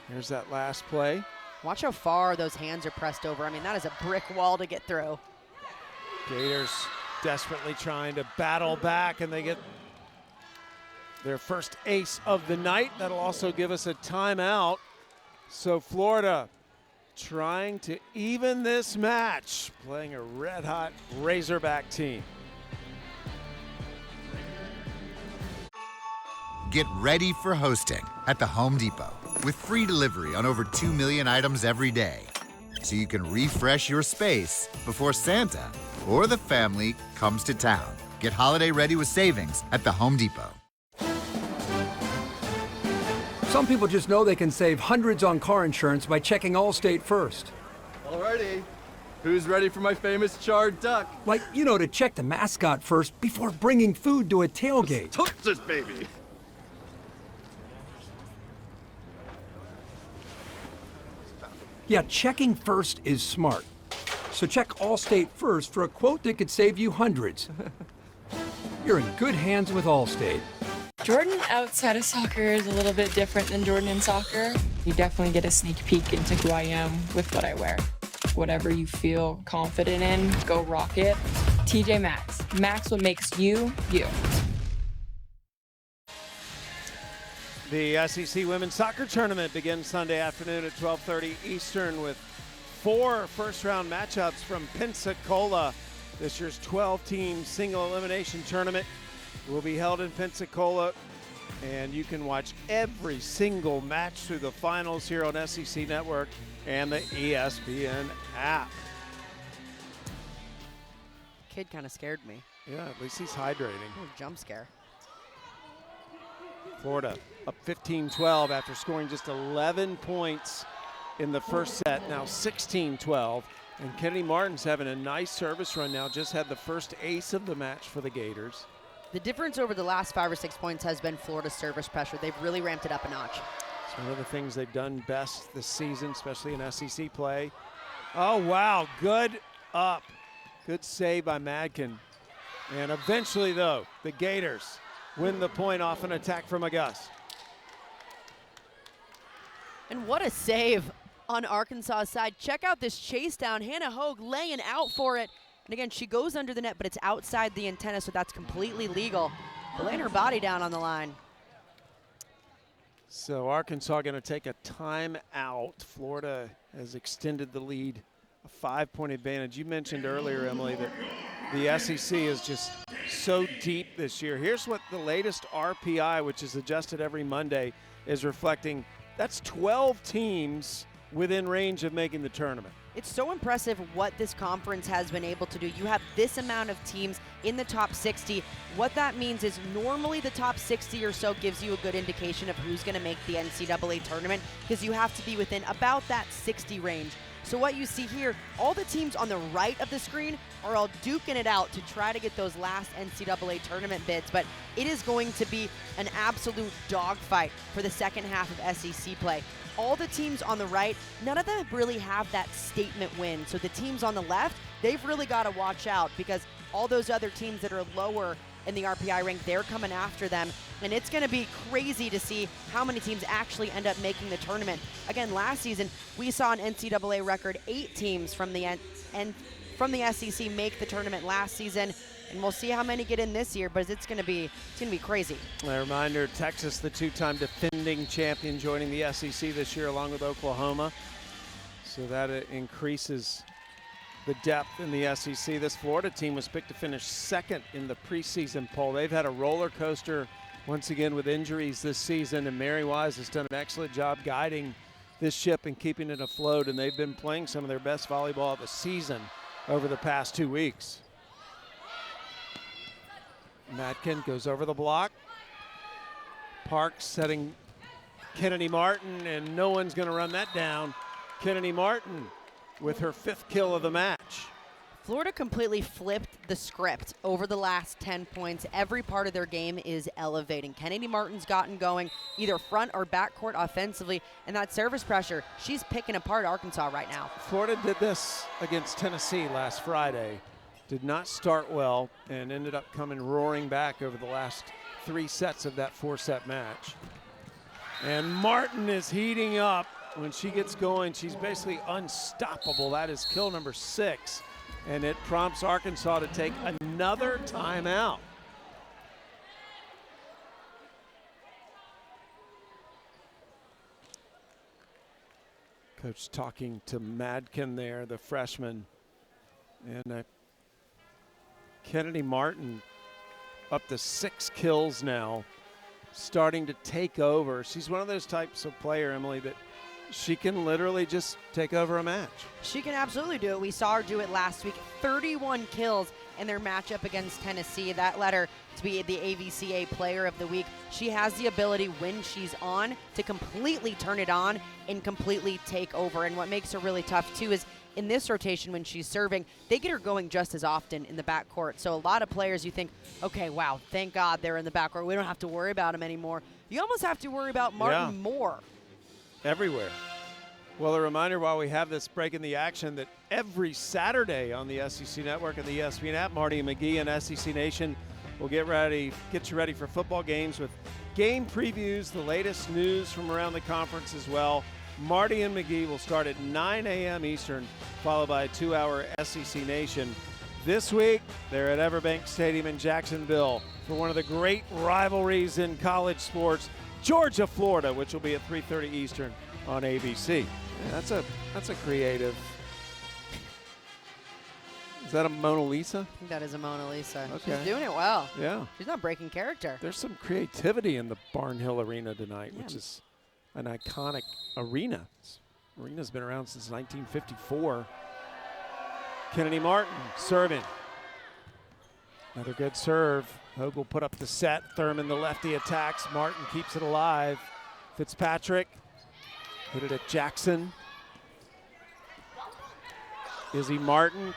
Here's that last play. Watch how far those hands are pressed over. I mean, that is a brick wall to get through. Gators desperately trying to battle back, and they get their first ace of the night. That'll also give us a timeout. So Florida trying to even this match, playing a red-hot Razorback team. Get ready for hosting at the Home Depot with free delivery on over 2 million items every day, so you can refresh your space before Santa or the family comes to town. Get holiday ready with savings at the Home Depot. Some people just know they can save hundreds on car insurance by checking Allstate first. Alrighty, who's ready for my famous charred duck? Like, to check the mascot first before bringing food to a tailgate. Took this baby. Yeah, checking first is smart. So check Allstate first for a quote that could save you hundreds. You're in good hands with Allstate. Jordan outside of soccer is a little bit different than Jordan in soccer. You definitely get a sneak peek into who I am with what I wear. Whatever you feel confident in, go rock it. TJ Maxx. Maxx what makes you, you. The SEC Women's Soccer Tournament begins Sunday afternoon at 12:30 Eastern with 4 first-round matchups from Pensacola. This year's 12-team single elimination tournament will be held in Pensacola And you can watch every single match through the finals here on SEC Network and the ESPN app. Kid kind of scared me. Yeah, at least he's hydrating. Jump scare. Florida up 15-12 after scoring just 11 points in the first set. Now 16-12. And Kennedy Martin's having a nice service run now. Just had the first ace of the match for the Gators. The difference over the last 5 or 6 points has been Florida's service pressure. They've really ramped it up a notch. It's one of the things they've done best this season, especially in SEC play. Oh, wow. Good up. Good save by Madkin. And eventually, though, the Gators win the point off an attack from Auguste. And what a save on Arkansas' side. Check out this chase down. Hannah Hogue laying out for it. And again, she goes under the net, but it's outside the antenna, so that's completely legal. But laying her body down on the line. So Arkansas going to take a timeout. Florida has extended the lead, a 5-point advantage. You mentioned earlier, Emily, that the SEC is just so deep this year. Here's what the latest RPI, which is adjusted every Monday, is reflecting. That's 12 teams within range of making the tournament. It's so impressive what this conference has been able to do. You have this amount of teams in the top 60. What that means is normally the top 60 or so gives you a good indication of who's going to make the NCAA tournament, because you have to be within about that 60 range. So what you see here, all the teams on the right of the screen are all duking it out to try to get those last NCAA tournament bids, but it is going to be an absolute dogfight for the second half of SEC play. All the teams on the right, none of them really have that statement win. So the teams on the left, they've really got to watch out, because all those other teams that are lower in the RPI rank, they're coming after them. And it's going to be crazy to see how many teams actually end up making the tournament. Again, last season, we saw an NCAA record 8 teams from the SEC make the tournament last season. And we'll see how many get in this year, but it's going to be crazy. A reminder, Texas, the 2-time defending champion, joining the SEC this year along with Oklahoma. So that increases the depth in the SEC. This Florida team was picked to finish second in the preseason poll. They've had a roller coaster once again with injuries this season, and Mary Wise has done an excellent job guiding this ship and keeping it afloat, and they've been playing some of their best volleyball of the season over the past 2 weeks. Madkin goes over the block. Parks setting Kennedy Martin, and no one's going to run that down. Kennedy Martin with her 5th kill of the match. Florida completely flipped the script over the last 10 points. Every part of their game is elevating. Kennedy Martin's gotten going either front or backcourt offensively, and that service pressure, she's picking apart Arkansas right now. Florida did this against Tennessee last Friday. Did not start well and ended up coming roaring back over the last 3 sets of that 4-set match. And Martin is heating up. When she gets going, she's basically unstoppable. That is kill number 6. And it prompts Arkansas to take another timeout. Coach talking to Madkin there, the freshman. And Kennedy Martin up to 6 kills now, starting to take over. She's one of those types of player, Emily, that she can literally just take over a match. She can absolutely do it. We saw her do it last week. 31 kills in their matchup against Tennessee. That led her to be the AVCA Player of the Week. She has the ability, when she's on, to completely turn it on and completely take over. And what makes her really tough, too, is in this rotation when she's serving, they get her going just as often in the backcourt. So a lot of players, you think, okay, wow, thank God they're in the backcourt. We don't have to worry about them anymore. You almost have to worry about Martin more. Everywhere. Well, a reminder while we have this break in the action that every Saturday on the SEC Network and the ESPN app, Marty and McGee and SEC Nation will get you ready for football games with game previews, the latest news from around the conference as well. Marty and McGee will start at 9 a.m. Eastern, followed by a 2-hour SEC Nation. This week, they're at Everbank Stadium in Jacksonville for one of the great rivalries in college sports, Georgia, Florida, which will be at 3:30 Eastern on ABC. Yeah, that's a creative. Is that a Mona Lisa? I think that is a Mona Lisa. Okay. She's doing it well. Yeah. She's not breaking character. There's some creativity in the Barnhill Arena tonight, which is an iconic arena. This arena's been around since 1954. Kennedy Martin serving. Another good serve. Hogue will put up the set. Thurman, the lefty, attacks. Martin keeps it alive. Fitzpatrick hit it at Jackson. Izzy Martin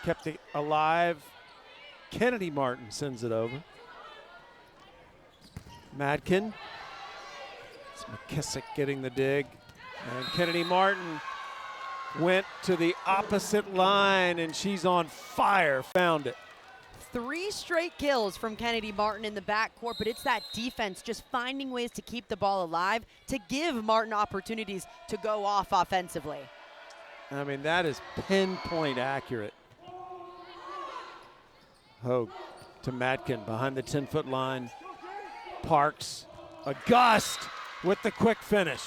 kept it alive. Kennedy Martin sends it over. Madkin. It's McKissick getting the dig. And Kennedy Martin went to the opposite line, and she's on fire. Found it. 3 straight kills from Kennedy Martin in the backcourt, but it's that defense just finding ways to keep the ball alive, to give Martin opportunities to go off offensively. I mean, that is pinpoint accurate. Hogue to Madkin behind the 10-foot line. Parks, August with the quick finish.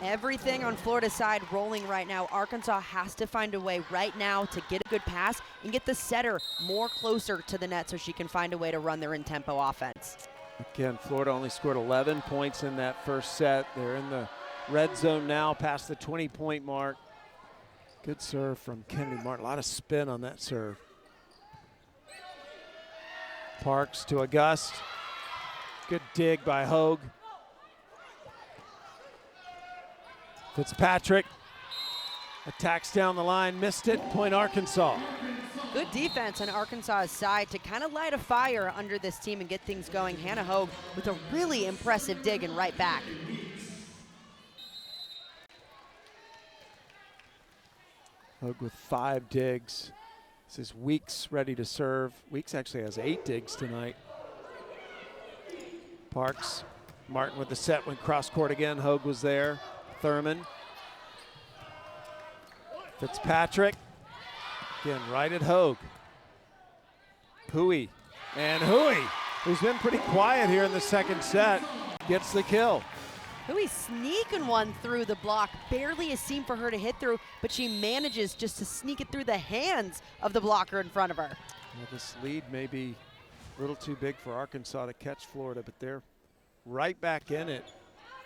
Everything on Florida's side rolling right now. Arkansas has to find a way right now to get a good pass and get the setter more closer to the net so she can find a way to run their in-tempo offense. Again, Florida only scored 11 points in that first set. They're in the red zone now, past the 20-point mark. Good serve from Kennedy Martin. A lot of spin on that serve. Parks to August. Good dig by Hogue. Fitzpatrick attacks down the line, missed it, point Arkansas. Good defense on Arkansas's side to kind of light a fire under this team and get things going. Hannah Hogue with a really impressive dig and right back. Hogue with 5 digs. This is Weeks ready to serve. Weeks actually has 8 digs tonight. Parks, Martin with the set, went cross court again. Hogue was there. Thurman. Fitzpatrick. Again, right at Hogue. Hui. And Hui, who's been pretty quiet here in the second set, gets the kill. Hui sneaking one through the block. Barely a seam for her to hit through, but she manages just to sneak it through the hands of the blocker in front of her. Well, this lead may be a little too big for Arkansas to catch Florida, but they're right back in it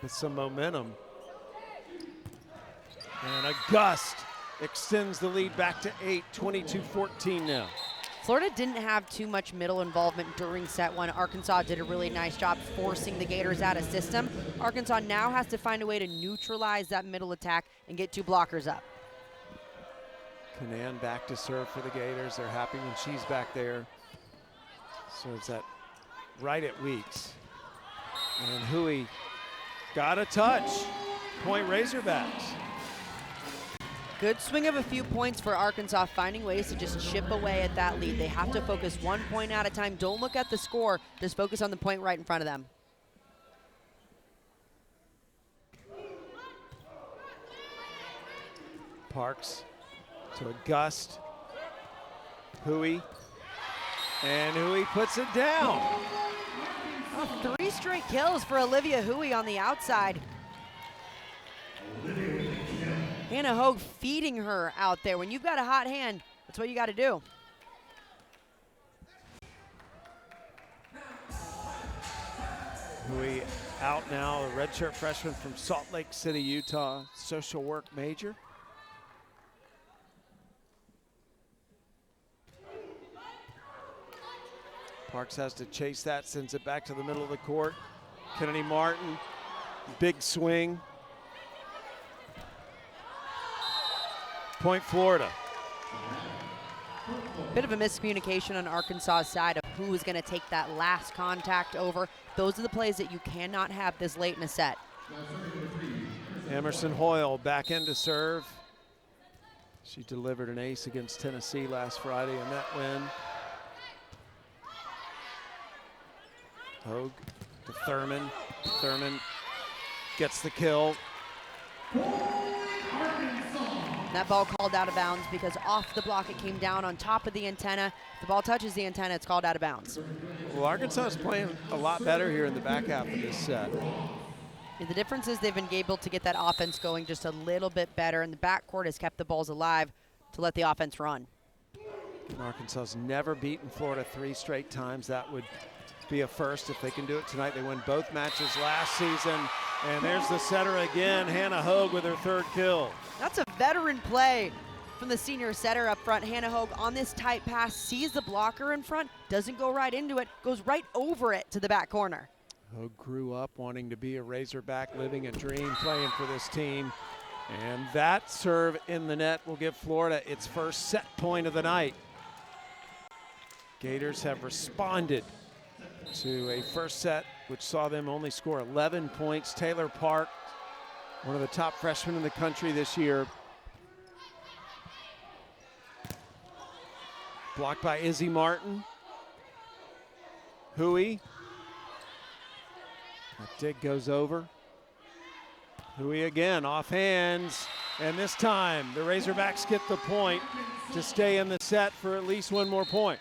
with some momentum. And August extends the lead back to 8, 22-14 now. Florida didn't have too much middle involvement during set 1. Arkansas did a really nice job forcing the Gators out of system. Arkansas now has to find a way to neutralize that middle attack and get 2 blockers up. Canan back to serve for the Gators. They're happy when she's back there. Serves that right at Weeks. And Hui got a touch. Point Razorbacks. Good swing of a few points for Arkansas, finding ways to just chip away at that lead. They have to focus 1 point at a time. Don't look at the score, just focus on the point right in front of them. Parks to August. Hui. And Hui puts it down. Oh, 3 straight kills for Olivia Hui on the outside. Hannah Hogue feeding her out there. When you've got a hot hand, that's what you got to do. Hui out now, a redshirt freshman from Salt Lake City, Utah, social work major. Parks has to chase that, sends it back to the middle of the court. Kennedy Martin, big swing. Point Florida. Bit of a miscommunication on Arkansas's side of who was going to take that last contact over. Those are the plays that you cannot have this late in a set. Emerson Hoyle back in to serve. She delivered an ace against Tennessee last Friday in that win. Hogue to Thurman. Thurman gets the kill. That ball called out of bounds because off the block it came down on top of the antenna. If the ball touches the antenna, it's called out of bounds. Well, Arkansas is playing a lot better here in the back half of this set. And the difference is they've been able to get that offense going just a little bit better, and the backcourt has kept the balls alive to let the offense run. And Arkansas's never beaten Florida 3 straight times. That would be a first if they can do it tonight. They won both matches last season. And there's the setter again, Hannah Hogue with her 3rd kill. That's a veteran play from the senior setter up front. Hannah Hogue on this tight pass, sees the blocker in front, doesn't go right into it, goes right over it to the back corner. Hogue grew up wanting to be a Razorback, living a dream, playing for this team. And that serve in the net will give Florida its first set point of the night. Gators have responded to a first set which saw them only score 11 points. Taylor Park, one of the top freshmen in the country this year. Blocked by Izzy Martin. Hui. That dig goes over. Hui again, off hands. And this time, the Razorbacks get the point to stay in the set for at least one more point.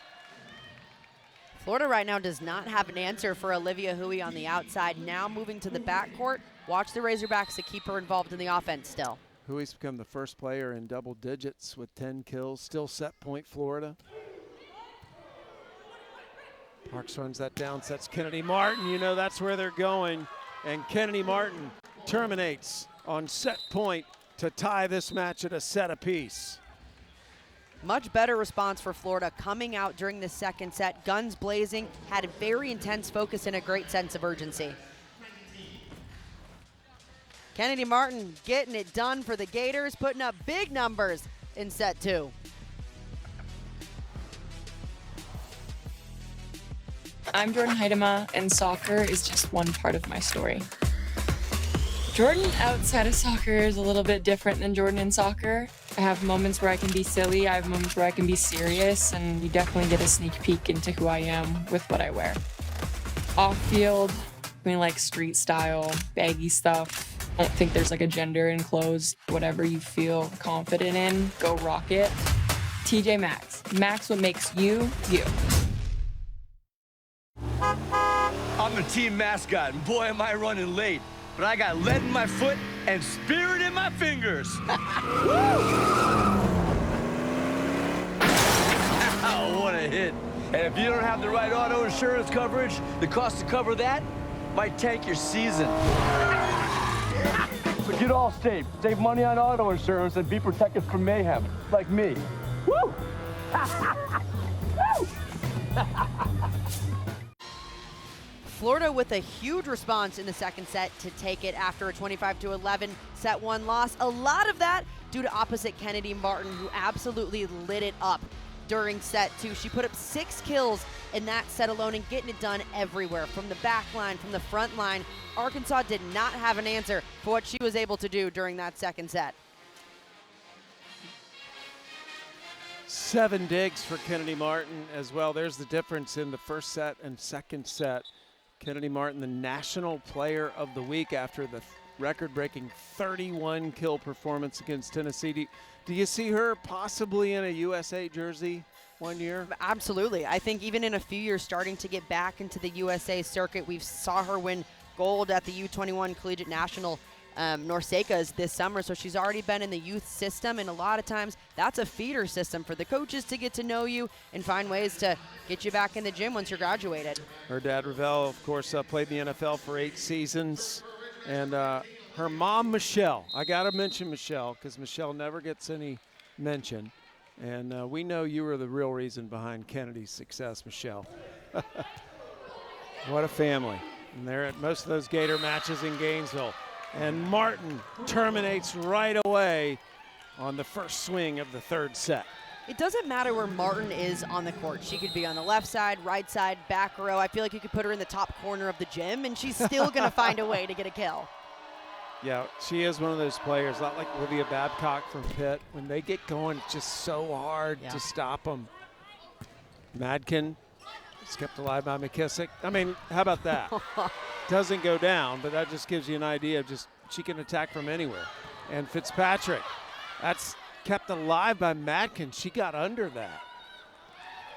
Florida right now does not have an answer for Olivia Hui on the outside. Now moving to the backcourt. Watch the Razorbacks to keep her involved in the offense still. Hui's become the first player in double digits with 10 kills. Still set point Florida. Parks runs that down, sets Kennedy Martin. You know that's where they're going. And Kennedy Martin terminates on set point to tie this match at a set apiece. Much better response for Florida coming out during the second set. Guns blazing, had a very intense focus and a great sense of urgency. Kennedy Martin getting it done for the Gators, putting up big numbers in set 2. I'm Jordan Heidema, and soccer is just one part of my story. Jordan outside of soccer is a little bit different than Jordan in soccer. I have moments where I can be silly, I have moments where I can be serious, and you definitely get a sneak peek into who I am with what I wear. Off field, I mean, like street style, baggy stuff. I don't think there's like a gender in clothes. Whatever you feel confident in, go rock it. TJ Maxx. Maxx what makes you, you. I'm the team mascot, and boy am I running late. But I got lead in my foot and spirit in my fingers. Ow, what a hit. And if you don't have the right auto insurance coverage, the cost to cover that might tank your season. So get Allstate, save money on auto insurance, and be protected from mayhem, like me. Woo! Florida with a huge response in the second set to take it after a 25-11 set 1 loss. A lot of that due to opposite Kennedy Martin, who absolutely lit it up during set 2. She put up 6 kills in that set alone and getting it done everywhere, from the back line, from the front line. Arkansas did not have an answer for what she was able to do during that second set. 7 digs for Kennedy Martin as well. There's the difference in the first set and second set. Kennedy Martin, the National Player of the Week after the record-breaking 31 kill performance against Tennessee. Do you see her possibly in a USA jersey one year? Absolutely. I think even in a few years starting to get back into the USA circuit. We saw her win gold at the U21 Collegiate National Norseca's this summer, so she's already been in the youth system, and a lot of times that's a feeder system for the coaches to get to know you and find ways to get you back in the gym once you're graduated. Her dad, Ravel, of course, played in the NFL for 8 seasons, and her mom, Michelle. I got to mention Michelle because Michelle never gets any mention, and we know you were the real reason behind Kennedy's success, Michelle. What a family. And they're at most of those Gator matches in Gainesville. And Martin terminates right away on the first swing of the third set. It doesn't matter where Martin is on the court. She could be on the left side, right side, back row. I feel like you could put her in the top corner of the gym, and she's still going to find a way to get a kill. Yeah, she is one of those players, not like Olivia Babcock from Pitt. When they get going, it's just so hard to stop them. Madkin is kept alive by McKissick. I mean, how about that? Doesn't go down, but that just gives you an idea of just she can attack from anywhere. And Fitzpatrick, that's kept alive by Madkin. She got under that.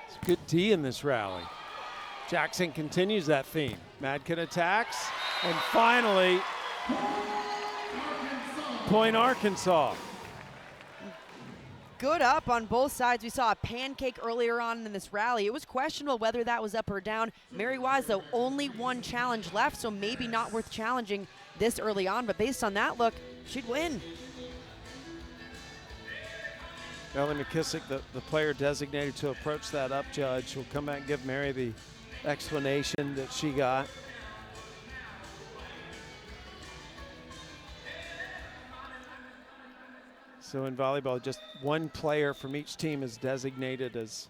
It's a good D in this rally. Jackson continues that theme. Madkin attacks, and finally, point Arkansas. good up on both sides. We saw a pancake earlier on in this rally. It was questionable whether that was up or down. Mary Wise, though, only one challenge left, so maybe not worth challenging this early on, but based on that look, she'd win. Ellie McKissick, the player designated to approach that up judge, will come back and give Mary the explanation that she got. So in volleyball, just one player from each team is designated as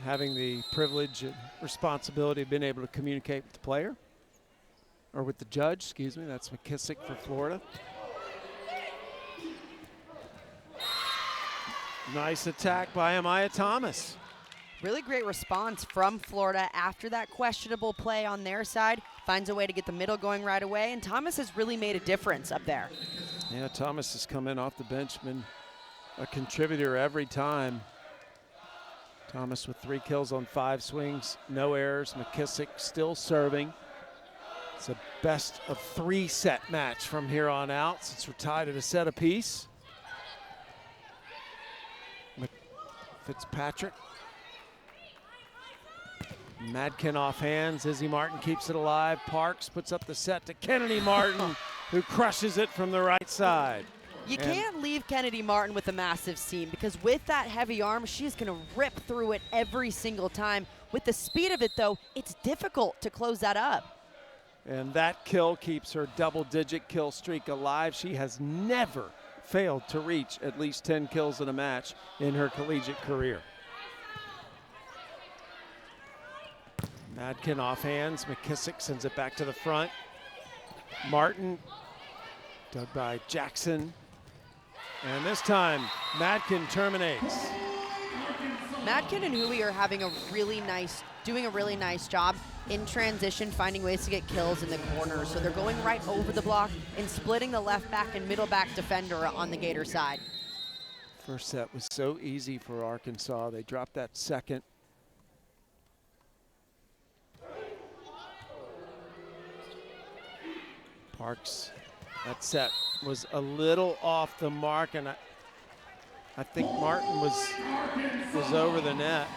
having the privilege and responsibility of being able to communicate with the player, or with the judge, excuse me. That's McKissick for Florida. Nice attack by Amaya Thomas. Really great response from Florida after that questionable play on their side. Finds a way to get the middle going right away, and Thomas has really made a difference up there. Yeah, Thomas has come in off the bench, been a contributor every time. Thomas with 3 kills on 5 swings, no errors. McKissick still serving. It's a best of 3 set match from here on out since we're tied at a set apiece. Fitzpatrick. Madkin off hands. Izzy Martin keeps it alive. Parks puts up the set to Kennedy Martin, who crushes it from the right side. You can't leave Kennedy Martin with a massive seam, because with that heavy arm, she's going to rip through it every single time. With the speed of it, though, it's difficult to close that up. And that kill keeps her double-digit kill streak alive. She has never failed to reach at least 10 kills in a match in her collegiate career. Madkin off hands. McKissick sends it back to the front. Martin, dug by Jackson. And this time, Madkin terminates. Madkin and Hui are doing a really nice job in transition, finding ways to get kills in the corners. So they're going right over the block and splitting the left back and middle back defender on the Gator side. First set was so easy for Arkansas. They dropped that second. Parks, that set was a little off the mark, and I think Martin was over the net.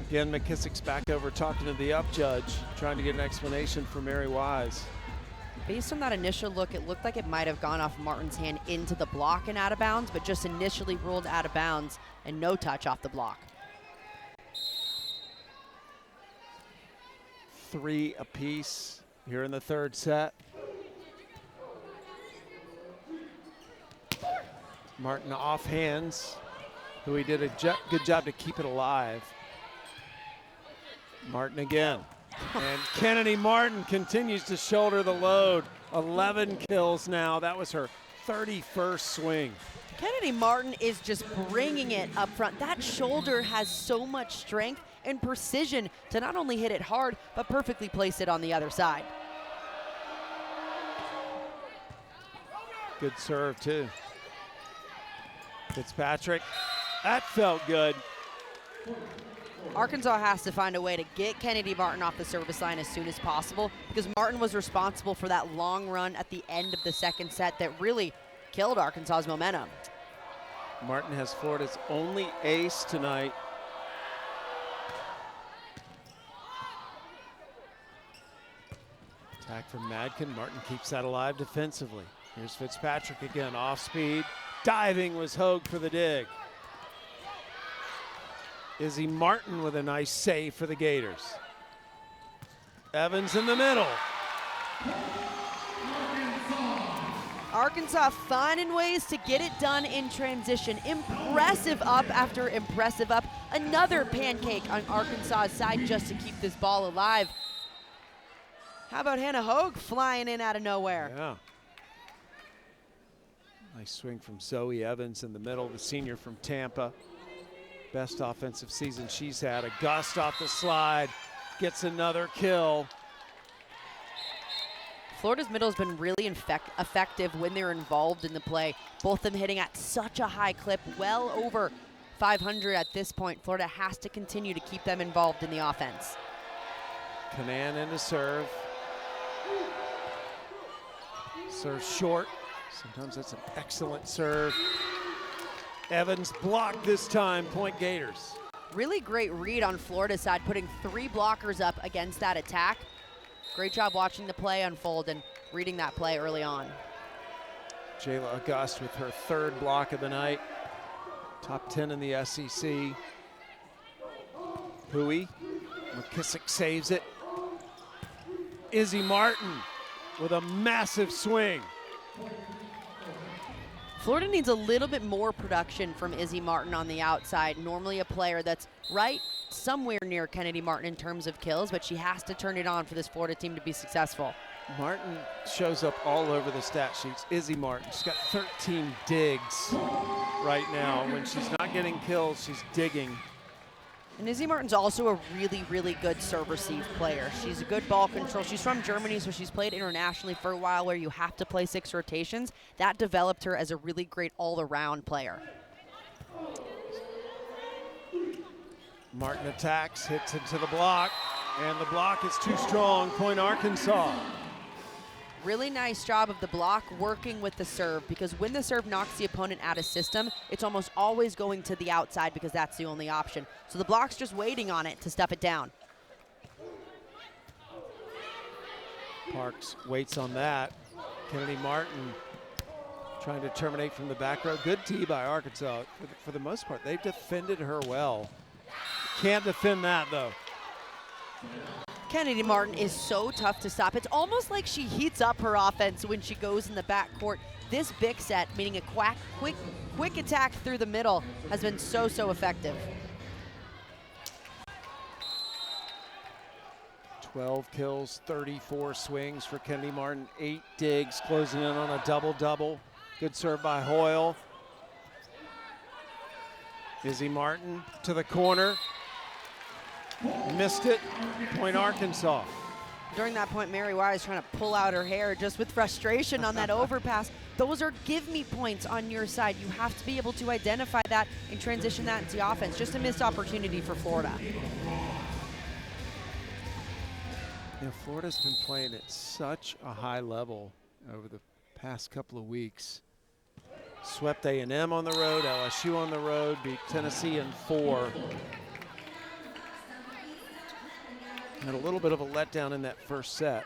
Again, McKissick's back over talking to the up judge, trying to get an explanation for Mary Wise. Based on that initial look, it looked like it might have gone off Martin's hand into the block and out of bounds, but just initially ruled out of bounds and no touch off the block. 3 apiece here in the third set. Martin off hands, who he did a good job to keep it alive. Martin again. And Kennedy Martin continues to shoulder the load. 11 kills now. That was her 31st swing. Kennedy Martin is just bringing it up front. That shoulder has so much strength and precision to not only hit it hard, but perfectly place it on the other side. Good serve, too. Fitzpatrick, that felt good. Arkansas has to find a way to get Kennedy Martin off the service line as soon as possible, because Martin was responsible for that long run at the end of the second set that really killed Arkansas's momentum. Martin has Florida's only ace tonight. Attack from Madkin. Martin keeps that alive defensively. Here's Fitzpatrick again, off speed. Diving was Hogue for the dig. Izzy Martin with a nice save for the Gators. Evans in the middle. Arkansas finding ways to get it done in transition. Impressive up after impressive up. Another pancake on Arkansas's side just to keep this ball alive. How about Hannah Hogue flying in out of nowhere? Yeah. Nice swing from Zoe Evans in the middle, the senior from Tampa. Best offensive season she's had. A gust off the slide, gets another kill. Florida's middle has been really effective when they're involved in the play. Both of them hitting at such a high clip, well over 500 at this point. Florida has to continue to keep them involved in the offense. Canan into serve. Serve short. Sometimes that's an excellent serve. Evans blocked this time, point Gators. Really great read on Florida's side, putting 3 blockers up against that attack. Great job watching the play unfold and reading that play early on. Jayla August with her 3rd block of the night. Top 10 in the SEC. Hui, McKissick saves it. Izzy Martin with a massive swing. Florida needs a little bit more production from Izzy Martin on the outside. Normally a player that's right somewhere near Kennedy Martin in terms of kills, but she has to turn it on for this Florida team to be successful. Martin shows up all over the stat sheets. Izzy Martin, she's got 13 digs right now. When she's not getting kills, she's digging. And Izzy Martin's also a really, really good serve-receive player. She's a good ball control. She's from Germany, so she's played internationally for a while where you have to play 6 rotations. That developed her as a really great all-around player. Martin attacks, hits into the block, and the block is too strong. Point Arkansas. Really nice job of the block working with the serve, because when the serve knocks the opponent out of system, it's almost always going to the outside because that's the only option. So the block's just waiting on it to stuff it down. Parks waits on that. Kennedy Martin trying to terminate from the back row. Good tee by Arkansas. For the most part, they've defended her well. Can't defend that, though. Kennedy Martin is so tough to stop. It's almost like she heats up her offense when she goes in the backcourt. This big set, meaning a quick attack through the middle, has been so effective. 12 kills, 34 swings for Kennedy Martin. 8 digs, closing in on a double-double. Good serve by Hoyle. Izzy Martin to the corner. Missed it. Point Arkansas. During that point, Mary Wise trying to pull out her hair just with frustration on that overpass. Those are give-me points on your side. You have to be able to identify that and transition that into offense. Just a missed opportunity for Florida. Florida's been playing at such a high level over the past couple of weeks. Swept A&M on the road, LSU on the road, beat Tennessee in 4. Had a little bit of a letdown in that first set.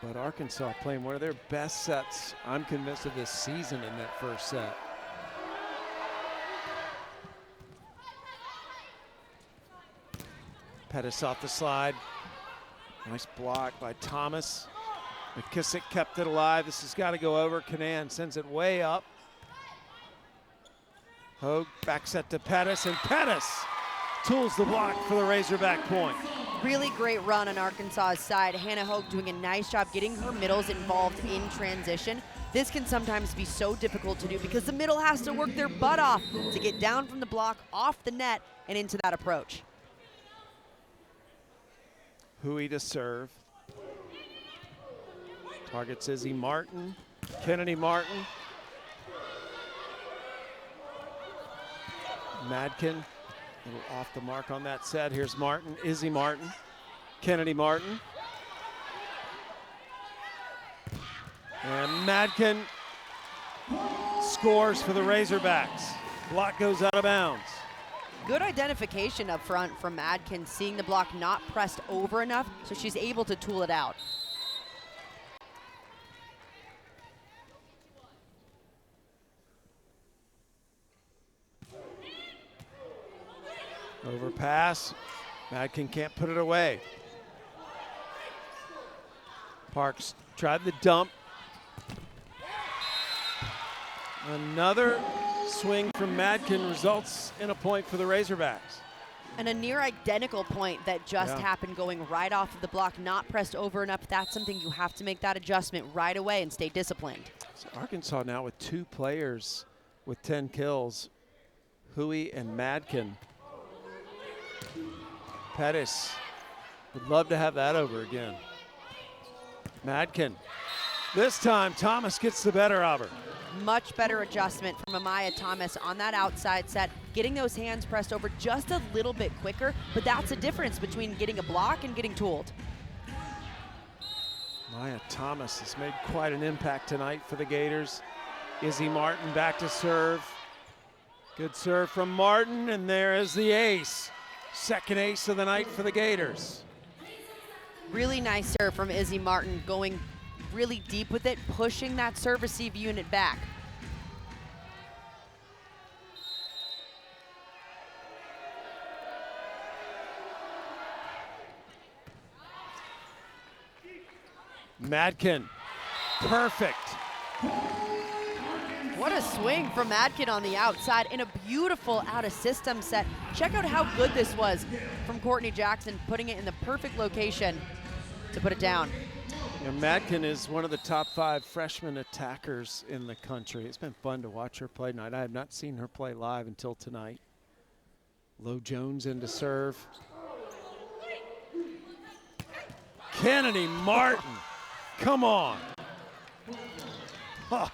But Arkansas playing one of their best sets, I'm convinced, of this season in that first set. Pettis off the slide. Nice block by Thomas. McKissick kept it alive. This has got to go over. Canaan sends it way up. Hogue back set to Pettis, and Pettis tools the block for the Razorback point. Really great run on Arkansas's side. Hannah Hogue doing a nice job getting her middles involved in transition. This can sometimes be so difficult to do because the middle has to work their butt off to get down from the block, off the net, and into that approach. Hui to serve. Targets Izzy Martin. Kennedy Martin. Madkin, a little off the mark on that set. Here's Martin, Izzy Martin, Kennedy Martin. And Madkin scores for the Razorbacks. Block goes out of bounds. Good identification up front from Madkin, seeing the block not pressed over enough, so she's able to tool it out. Overpass. Madkin can't put it away. Parks tried the dump. Another swing from Madkin results in a point for the Razorbacks. And a near identical point that just happened, going right off of the block, not pressed over enough. That's something you have to make that adjustment right away and stay disciplined. So Arkansas now with 2 players with 10 kills, Hui and Madkin. Pettis would love to have that over again. Madkin. This time Thomas gets the better of her. Much better adjustment from Amaya Thomas on that outside set, getting those hands pressed over just a little bit quicker, but that's the difference between getting a block and getting tooled. Maya Thomas has made quite an impact tonight for the Gators. Izzy Martin back to serve. Good serve from Martin, and there is the ace. Second ace of the night for the Gators. Really nice serve from Izzy Martin, going really deep with it, pushing that serve receive unit back. Madkin, perfect. What a swing from Madkin on the outside in a beautiful out-of-system set. Check out how good this was from Courtney Jackson, putting it in the perfect location to put it down. Yeah, Madkin is one of the top 5 freshman attackers in the country. It's been fun to watch her play tonight. I have not seen her play live until tonight. Lo Jones in to serve. Kennedy Martin, come on. Huh.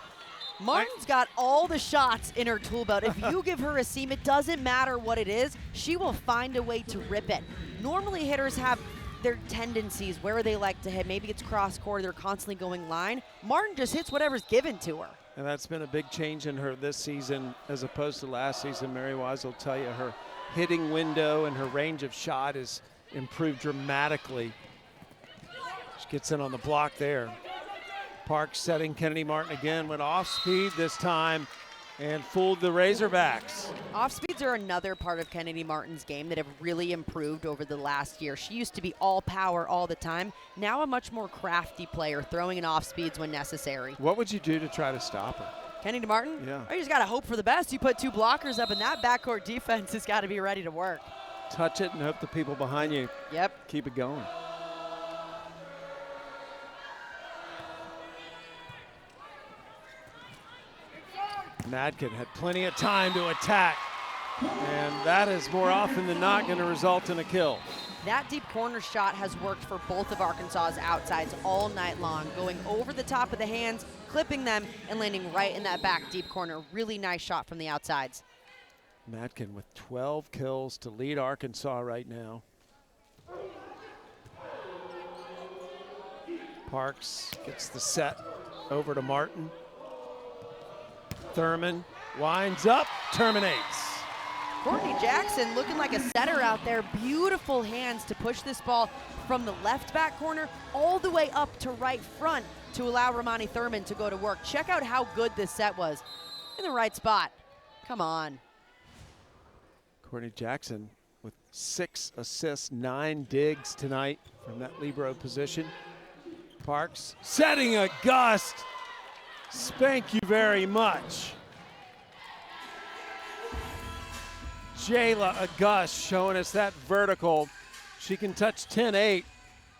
Martin's got all the shots in her tool belt. If you give her a seam, it doesn't matter what it is, she will find a way to rip it. Normally hitters have their tendencies, where they like to hit. Maybe it's cross court, they're constantly going line. Martin just hits whatever's given to her. And that's been a big change in her this season as opposed to last season. Mary Wise will tell you her hitting window and her range of shot has improved dramatically. She gets in on the block there. Parks setting Kennedy Martin again, went off speed this time and fooled the Razorbacks. Off speeds are another part of Kennedy Martin's game that have really improved over the last year. She used to be all power all the time. Now a much more crafty player, throwing in off speeds when necessary. What would you do to try to stop her? Kennedy Martin? Yeah. Oh, you just got to hope for the best. You put 2 blockers up, and that backcourt defense has got to be ready to work. Touch it and hope the people behind you keep it going. Madkin had plenty of time to attack, and that is more often than not going to result in a kill. That deep corner shot has worked for both of Arkansas's outsides all night long, going over the top of the hands, clipping them, and landing right in that back deep corner. Really nice shot from the outsides. Madkin with 12 kills to lead Arkansas right now. Parks gets the set over to Martin. Thurman winds up, terminates. Courtney Jackson looking like a setter out there. Beautiful hands to push this ball from the left back corner all the way up to right front to allow Romani Thurman to go to work. Check out how good this set was. In the right spot. Come on. Courtney Jackson with 6 assists, 9 digs tonight from that libero position. Parks setting a gust. Thank you very much. Jayla August showing us that vertical. She can touch 10-8,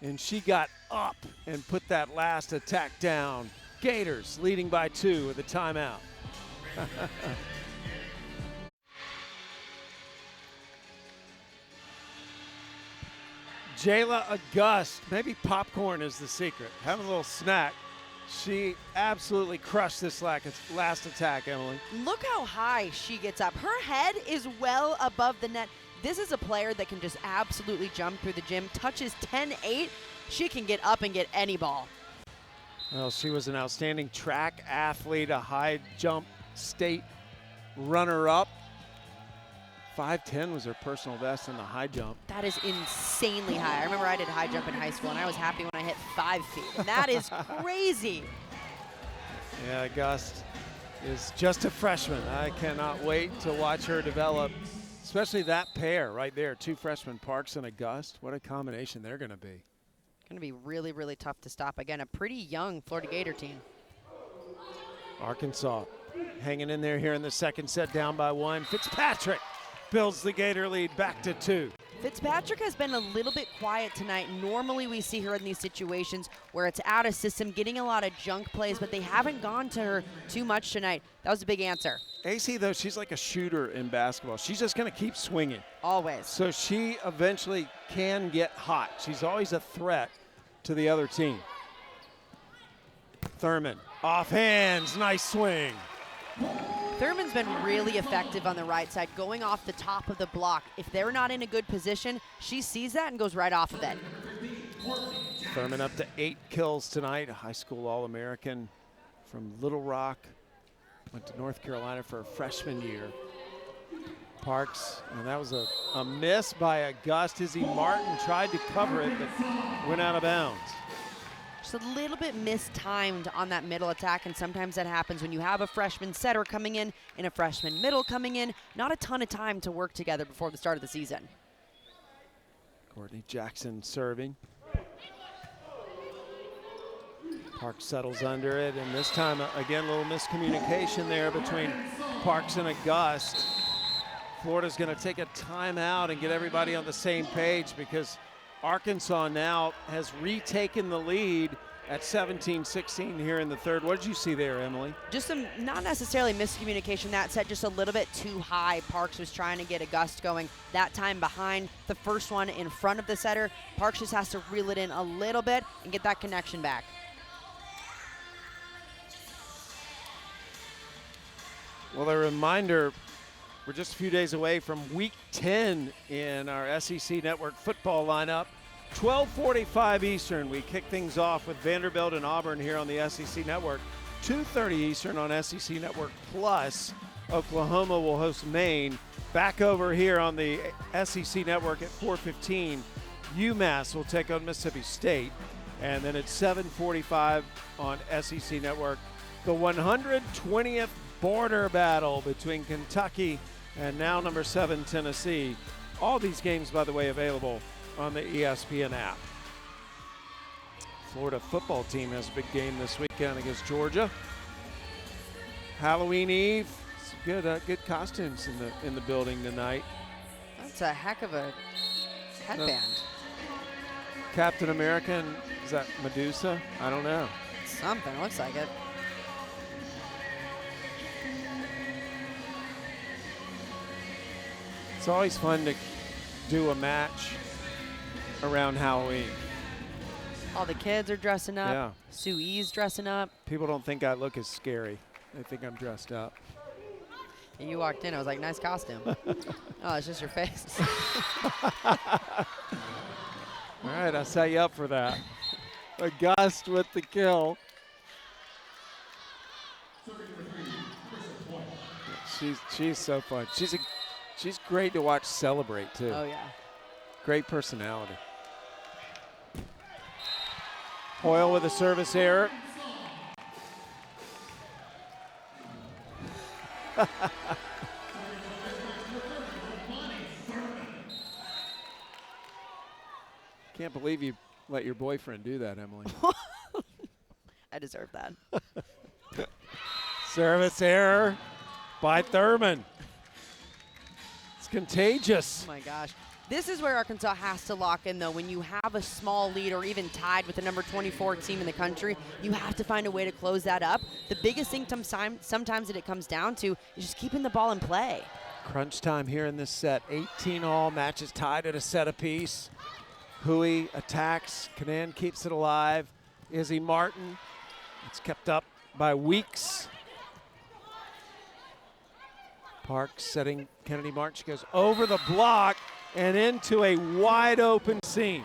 and she got up and put that last attack down. Gators leading by 2 with a timeout. Jayla August, maybe popcorn is the secret. Have a little snack. She absolutely crushed this last attack, Emily. Look how high she gets up. Her head is well above the net. This is a player that can just absolutely jump through the gym. Touches 10-8. She can get up and get any ball. Well, she was an outstanding track athlete, a high jump state runner-up. 5'10" was her personal best in the high jump. That is insanely high. I remember I did high jump in high school, and I was happy when I hit 5 feet. And that is crazy. Yeah, August is just a freshman. I cannot wait to watch her develop, especially that pair right there, 2 freshmen, Parks and August. What a combination they're going to be. Going to be really, really tough to stop. Again, a pretty young Florida Gator team. Arkansas hanging in there here in the second set, down by 1. Fitzpatrick builds the Gator lead back to 2. Fitzpatrick has been a little bit quiet tonight. Normally we see her in these situations where it's out of system, getting a lot of junk plays, but they haven't gone to her too much tonight. That was a big answer. AC, though, she's like a shooter in basketball. She's just going to keep swinging. Always. So she eventually can get hot. She's always a threat to the other team. Thurman, off hands, nice swing. Thurman's been really effective on the right side, going off the top of the block. If they're not in a good position, she sees that and goes right off of it. Thurman up to 8 kills tonight, a high school All-American from Little Rock. Went to North Carolina for a freshman year. Parks, and that was a miss by August. Izzy Martin tried to cover it, but went out of bounds. Just a little bit mistimed on that middle attack, and sometimes that happens when you have a freshman setter coming in and a freshman middle coming in. Not a ton of time to work together before the start of the season. Courtney Jackson serving. Parks settles under it, and this time, again, a little miscommunication there between Parks and August. Florida's going to take a timeout and get everybody on the same page because Arkansas now has retaken the lead at 17-16 here in the third. What did you see there, Emily? Just some, not necessarily miscommunication, that set just a little bit too high. Parks was trying to get August going, that time behind the first one in front of the setter. Parks just has to reel it in a little bit and get that connection back. Well, a reminder, we're just a few days away from week 10 in our SEC Network football lineup. 12:45 Eastern, we kick things off with Vanderbilt and Auburn here on the SEC Network. 2:30 Eastern on SEC Network Plus. Oklahoma will host Maine. Back over here on the SEC Network at 4:15. UMass will take on Mississippi State. And then at 7:45 on SEC Network, the 120th border battle between Kentucky and now number 7 Tennessee. All these games, by the way, available on the ESPN app. Florida football team has a big game this weekend against Georgia. Halloween Eve. It's good costumes in the building tonight. That's a heck of a headband. Captain American, is that Medusa? I don't know. Something, looks like it. It's always fun to do a match around Halloween. All the kids are dressing up. Yeah. Sue E's dressing up. People don't think I look as scary. They think I'm dressed up. And you walked in, I was like, nice costume. Oh, it's just your face. All right, I set you up for that. August with the kill. She's so fun. She's great to watch celebrate, too. Oh, yeah. Great personality. Hoyle with a service error. Can't believe you let your boyfriend do that, Emily. I deserve that. Service error by Thurman. It's contagious. Oh my gosh. This is where Arkansas has to lock in, though. When you have a small lead or even tied with the number 24 team in the country, you have to find a way to close that up. The biggest thing sometimes that it comes down to is just keeping the ball in play. Crunch time here in this set. 18 all, matches tied at a set apiece. Hui attacks, Canan keeps it alive. Izzy Martin, it's kept up by Weeks. Parks setting Kennedy Martin. She goes over the block and into a wide open seam.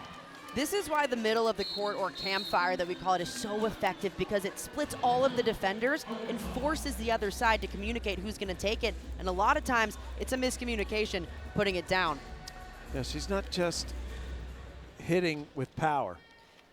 This is why the middle of the court, or campfire that we call it, is so effective, because it splits all of the defenders and forces the other side to communicate who's going to take it. And a lot of times it's a miscommunication putting it down. Yeah, she's not just hitting with power.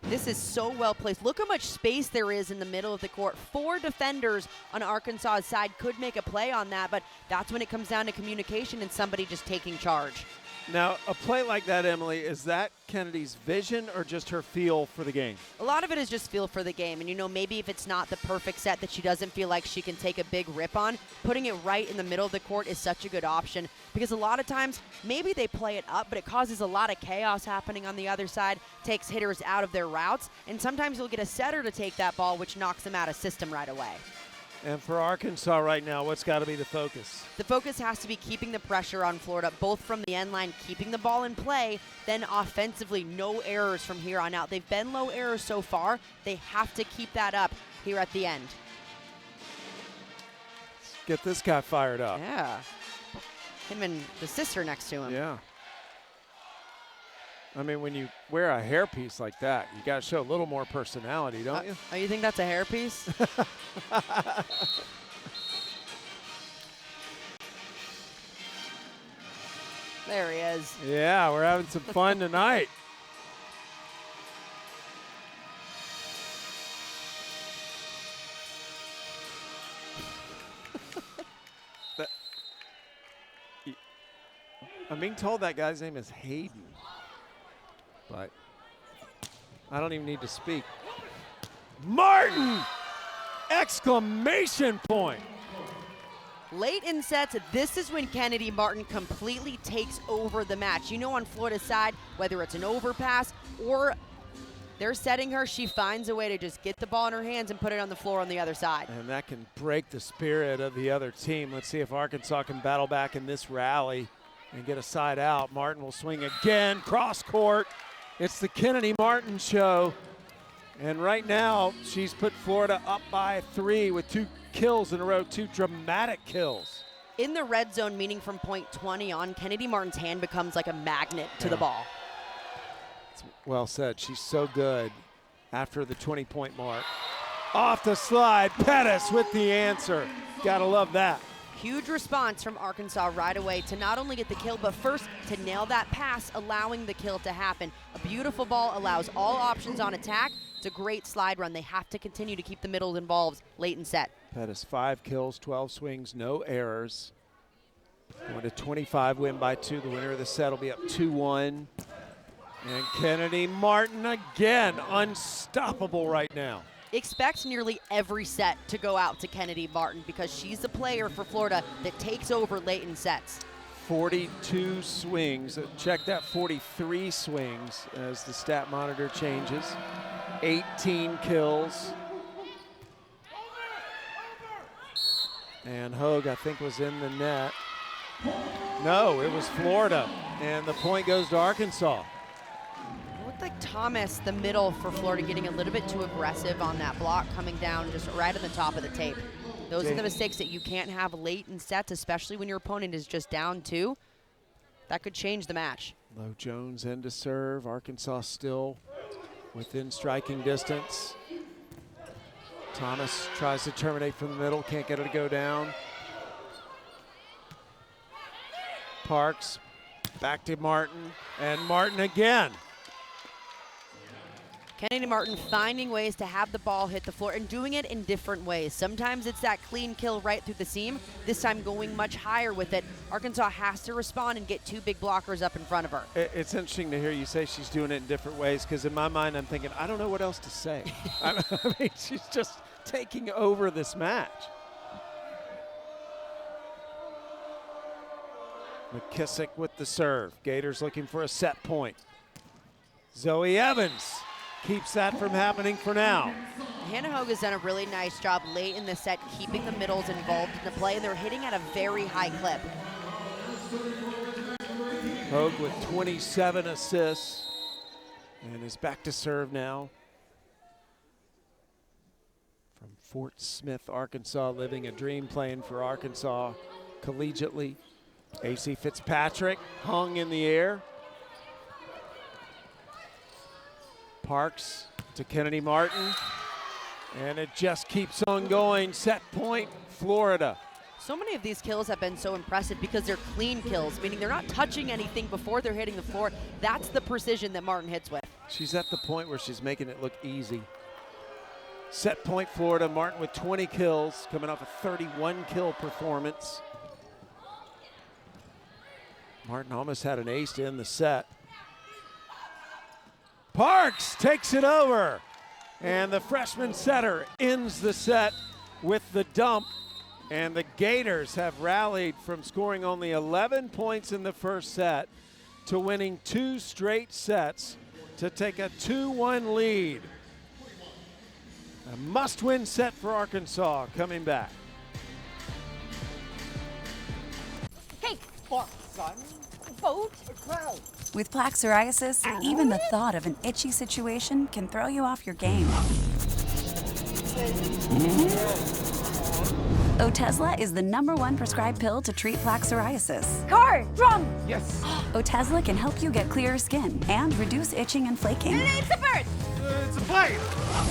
This is so well placed. Look how much space there is in the middle of the court. 4 defenders on Arkansas's side could make a play on that, but that's when it comes down to communication and somebody just taking charge. Now, a play like that, Emily, is that Kennedy's vision or just her feel for the game? A lot of it is just feel for the game. And, you know, maybe if it's not the perfect set that she doesn't feel like she can take a big rip on, putting it right in the middle of the court is such a good option, because a lot of times maybe they play it up, but it causes a lot of chaos happening on the other side, takes hitters out of their routes, and sometimes you'll get a setter to take that ball, which knocks them out of system right away. And for Arkansas right now, what's got to be the focus? The focus has to be keeping the pressure on Florida, both from the end line, keeping the ball in play, then offensively, no errors from here on out. They've been low errors so far. They have to keep that up here at the end. Let's get this guy fired up. Yeah. Him and the sister next to him. Yeah. I mean, when you wear a hairpiece like that, you got to show a little more personality, don't you? Oh, you think that's a hairpiece? There he is. Yeah, we're having some fun tonight. I'm being told that guy's name is Hayden, but I don't even need to speak. Martin! Exclamation point! Late in sets, this is when Kennedy Martin completely takes over the match. You know, on Florida's side, whether it's an overpass or they're setting her, she finds a way to just get the ball in her hands and put it on the floor on the other side. And that can break the spirit of the other team. Let's see if Arkansas can battle back in this rally and get a side out. Martin will swing again, cross court. It's the Kennedy Martin show. And right now, she's put Florida up by 3 with 2 kills in a row, 2 dramatic kills. In the red zone, meaning from point 20 on, Kennedy Martin's hand becomes like a magnet to the ball. It's well said. She's so good after the 20-point mark. Off the slide, Pettis with the answer. Gotta love that. Huge response from Arkansas right away to not only get the kill, but first to nail that pass, allowing the kill to happen. A beautiful ball allows all options on attack. It's a great slide run. They have to continue to keep the middle involved late in set. Pettis 5 kills, 12 swings, no errors. Going to 25, win by 2. The winner of the set will be up 2-1. And Kennedy Martin again, unstoppable right now. Expect nearly every set to go out to Kennedy Martin because she's the player for Florida that takes over late in sets. 42 swings. Check that, 43 swings as the stat monitor changes. 18 kills. And Hogue, I think, was in the net. No, it was Florida. And the point goes to Arkansas. It looked like Thomas, the middle for Florida, getting a little bit too aggressive on that block, coming down just right at the top of the tape. Those are the mistakes that you can't have late in sets, especially when your opponent is just down 2. That could change the match. Low Jones in to serve. Arkansas still within striking distance. Thomas tries to terminate from the middle, can't get it to go down. Parks back to Martin, and Martin again. Kennedy Martin finding ways to have the ball hit the floor and doing it in different ways. Sometimes it's that clean kill right through the seam, this time going much higher with it. Arkansas has to respond and get 2 big blockers up in front of her. It's interesting to hear you say she's doing it in different ways, because in my mind I'm thinking, I don't know what else to say. I mean, she's just taking over this match. McKissick with the serve. Gators looking for a set point. Zoe Evans keeps that from happening for now. Hannah Hogue has done a really nice job late in the set, keeping the middles involved in the play, and they're hitting at a very high clip. Hogue with 27 assists and is back to serve now. From Fort Smith, Arkansas, living a dream, playing for Arkansas collegiately. AC Fitzpatrick hung in the air. Parks to Kennedy Martin, and it just keeps on going. Set point, Florida. So many of these kills have been so impressive because they're clean kills, meaning they're not touching anything before they're hitting the floor. That's the precision that Martin hits with. She's at the point where she's making it look easy. Set point, Florida. Martin with 20 kills, coming off a 31 kill performance. Martin almost had an ace to end the set. Parks takes it over, and the freshman setter ends the set with the dump, and the Gators have rallied from scoring only 11 points in the first set to winning 2 straight sets to take a 2-1 lead. A must-win set for Arkansas coming back. Hey, fuck, son. Vote a crowd. With plaque psoriasis, even the thought of an itchy situation can throw you off your game. Otezla is the #1 prescribed pill to treat plaque psoriasis. Car, drum. Yes. Otezla can help you get clearer skin and reduce itching and flaking. It's a bird. It's a plane.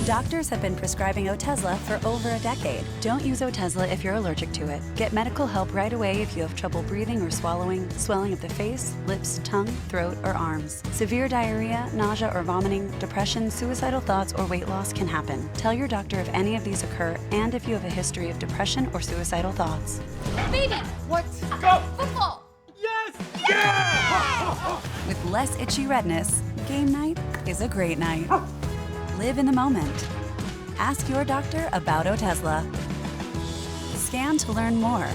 Doctors have been prescribing Otezla for over a decade. Don't use Otezla if you're allergic to it. Get medical help right away if you have trouble breathing or swallowing, swelling of the face, lips, tongue, throat, or arms. Severe diarrhea, nausea or vomiting, depression, suicidal thoughts, or weight loss can happen. Tell your doctor if any of these occur and if you have a history of depression or suicidal thoughts. Baby. What? Go. Football. Yes. Yeah. With less itchy redness, game night is a great night. Live in the moment. Ask your doctor about Otezla. Scan to learn more.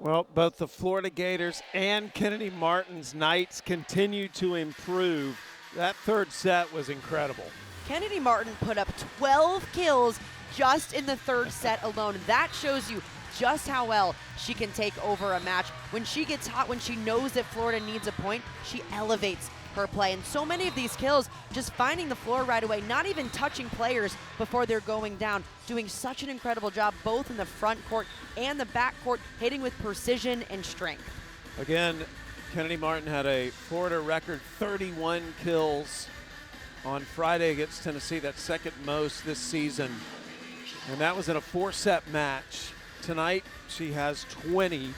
Well, both the Florida Gators and Kennedy Martin's nights continue to improve. That third set was incredible. Kennedy Martin put up 12 kills just in the third set alone. That shows you just how well she can take over a match. When she gets hot, when she knows that Florida needs a point, she elevates her play. And so many of these kills, just finding the floor right away, not even touching players before they're going down, doing such an incredible job both in the front court and the back court, hitting with precision and strength. Again, Kennedy Martin had a Florida record 31 kills on Friday against Tennessee. That's second most this season. And that was in a 4-set match. Tonight, she has 20.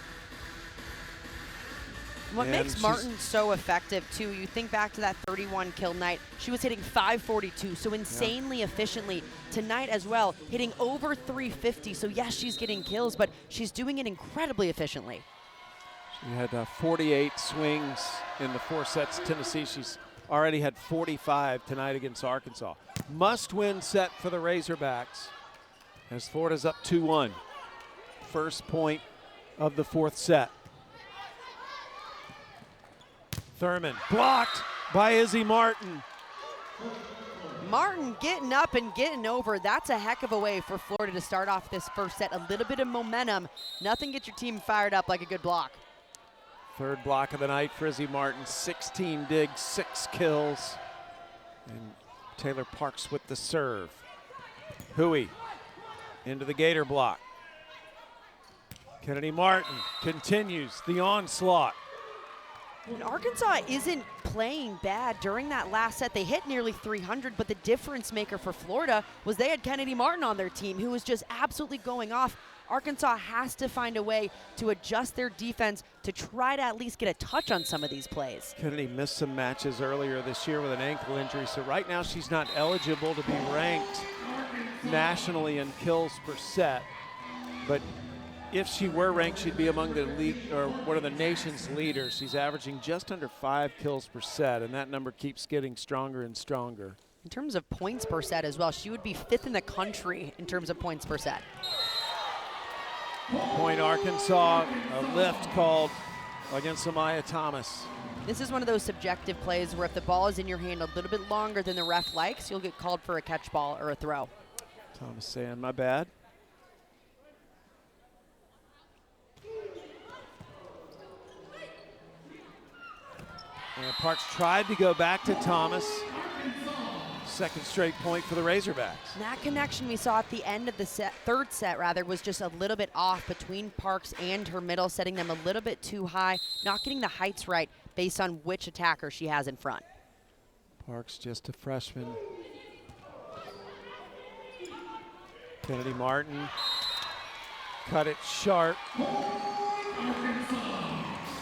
What and makes Martin so effective, too, you think back to that 31 kill night, she was hitting 542, so insanely efficiently. Tonight as well, hitting over 350, so yes, she's getting kills, but she's doing it incredibly efficiently. She had 48 swings in the 4 sets. Tennessee, she's already had 45 tonight against Arkansas. Must-win set for the Razorbacks as Florida's up 2-1. First point of the 4th set. Thurman blocked by Izzy Martin. Martin getting up and getting over. That's a heck of a way for Florida to start off this first set. A little bit of momentum. Nothing gets your team fired up like a good block. Third block of the night for Izzy Martin. 16 digs, 6 kills. And Taylor Parks with the serve. Hui into the Gator block. Kennedy Martin continues the onslaught. And Arkansas isn't playing bad during that last set. They hit nearly 300, but the difference maker for Florida was they had Kennedy Martin on their team, who was just absolutely going off. Arkansas has to find a way to adjust their defense to try to at least get a touch on some of these plays. Kennedy missed some matches earlier this year with an ankle injury, so right now she's not eligible to be ranked nationally in kills per set. But if she were ranked, she'd be among the league or one of the nation's leaders. She's averaging just under 5 kills per set, and that number keeps getting stronger and stronger. In terms of points per set as well, she would be 5th in the country in terms of points per set. Point Arkansas, a lift called against Amaya Thomas. This is one of those subjective plays where if the ball is in your hand a little bit longer than the ref likes, you'll get called for a catch ball or a throw. Thomas saying, my bad. And Parks tried to go back to Thomas. Second straight point for the Razorbacks. That connection we saw at the end of the third set was just a little bit off between Parks and her middle, setting them a little bit too high, not getting the heights right based on which attacker she has in front. Parks just a freshman. Kennedy Martin cut it sharp.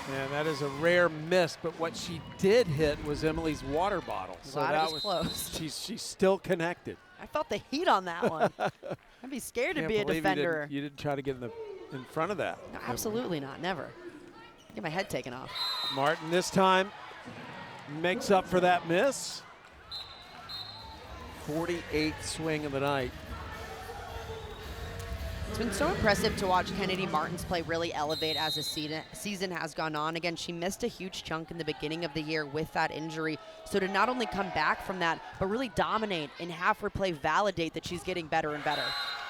And that is a rare miss, but what she did hit was Emily's water bottle. So that was close. She's still connected. I felt the heat on that one. I'd be scared to be a defender. You didn't try to get in front of that. No, absolutely not, never. Get my head taken off. Martin this time makes up for that miss. 48th swing of the night. It's been so impressive to watch Kennedy Martin's play really elevate as the season has gone on. Again, she missed a huge chunk in the beginning of the year with that injury. So to not only come back from that, but really dominate and have her play validate that she's getting better and better.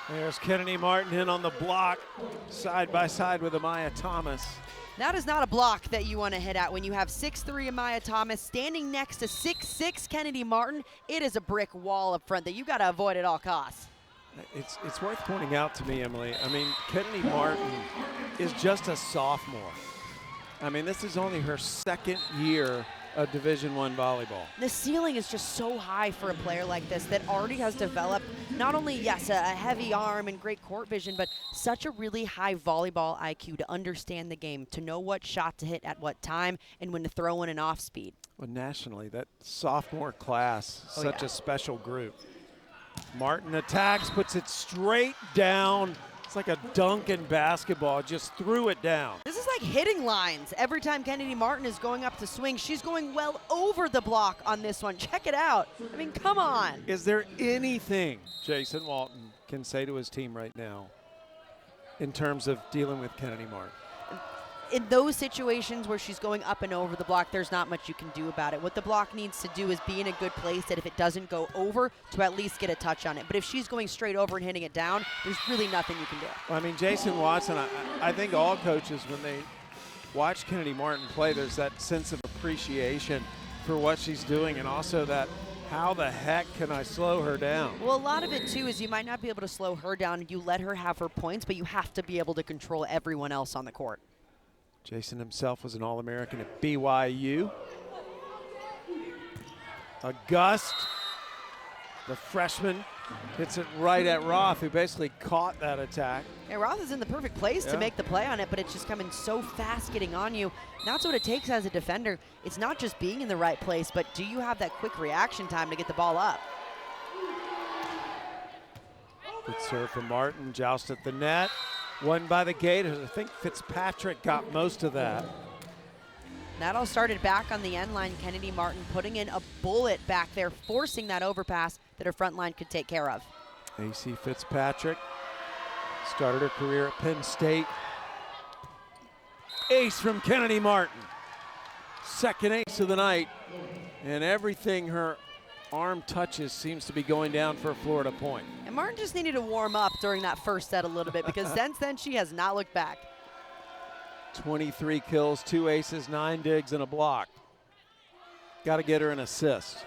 There's Kennedy Martin in on the block, side by side with Amaya Thomas. That is not a block that you want to hit at when you have 6'3" Amaya Thomas standing next to 6'6" Kennedy Martin. It is a brick wall up front that you got to avoid at all costs. It's worth pointing out to me, Emily. I mean, Kennedy Martin is just a sophomore. I mean, this is only her second year of Division I volleyball. The ceiling is just so high for a player like this that already has developed not only, yes, a heavy arm and great court vision, but such a really high volleyball IQ to understand the game, to know what shot to hit at what time and when to throw in an off speed. Well, nationally, that sophomore class, such a special group. Martin attacks, puts it straight down. It's like a dunk in basketball, just threw it down. This is like hitting lines. Every time Kennedy Martin is going up to swing, she's going well over the block on this one. Check it out. I mean, come on. Is there anything Jason Walton can say to his team right now in terms of dealing with Kennedy Martin? In those situations where she's going up and over the block, there's not much you can do about it. What the block needs to do is be in a good place that if it doesn't go over, to at least get a touch on it. But if she's going straight over and hitting it down, there's really nothing you can do. Well, I mean, Jason Watson, I think all coaches, when they watch Kennedy Martin play, there's that sense of appreciation for what she's doing, and also that how the heck can I slow her down? Well, a lot of it, too, is you might not be able to slow her down. You let her have her points, but you have to be able to control everyone else on the court. Jason himself was an All-American at BYU. August, the freshman, hits it right at Roth, who basically caught that attack. Yeah, Roth is in the perfect place to make the play on it, but it's just coming so fast getting on you. And that's what it takes as a defender. It's not just being in the right place, but do you have that quick reaction time to get the ball up? Good serve from Martin, joust at the net. Won by the Gators. I think Fitzpatrick got most of that. That all started back on the end line. Kennedy Martin putting in a bullet back there, forcing that overpass that her front line could take care of. AC Fitzpatrick started her career at Penn State. Ace from Kennedy Martin. Second ace of the night. And everything her arm touches seems to be going down for a Florida point. And Martin just needed to warm up during that first set a little bit because since then she has not looked back. 23 kills, 2 aces, 9 digs, and a block. Got to get her an assist.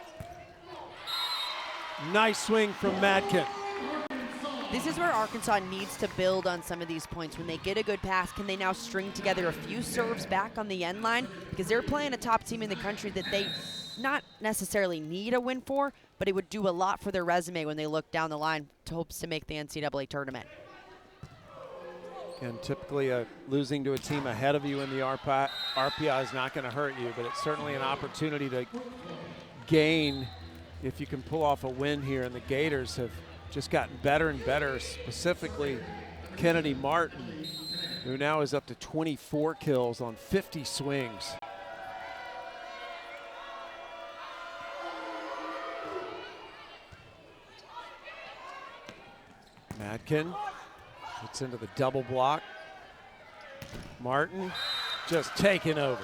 Nice swing from Madkin. This is where Arkansas needs to build on some of these points. When they get a good pass, can they now string together a few serves back on the end line? Because they're playing a top team in the country that they not necessarily need a win for, but it would do a lot for their resume when they look down the line to hopes to make the NCAA tournament. And typically losing to a team ahead of you in the RPI is not going to hurt you, but it's certainly an opportunity to gain if you can pull off a win here. And the Gators have just gotten better and better, specifically Kennedy Martin, who now is up to 24 kills on 50 swings. Madkin gets into the double block. Martin just taking over.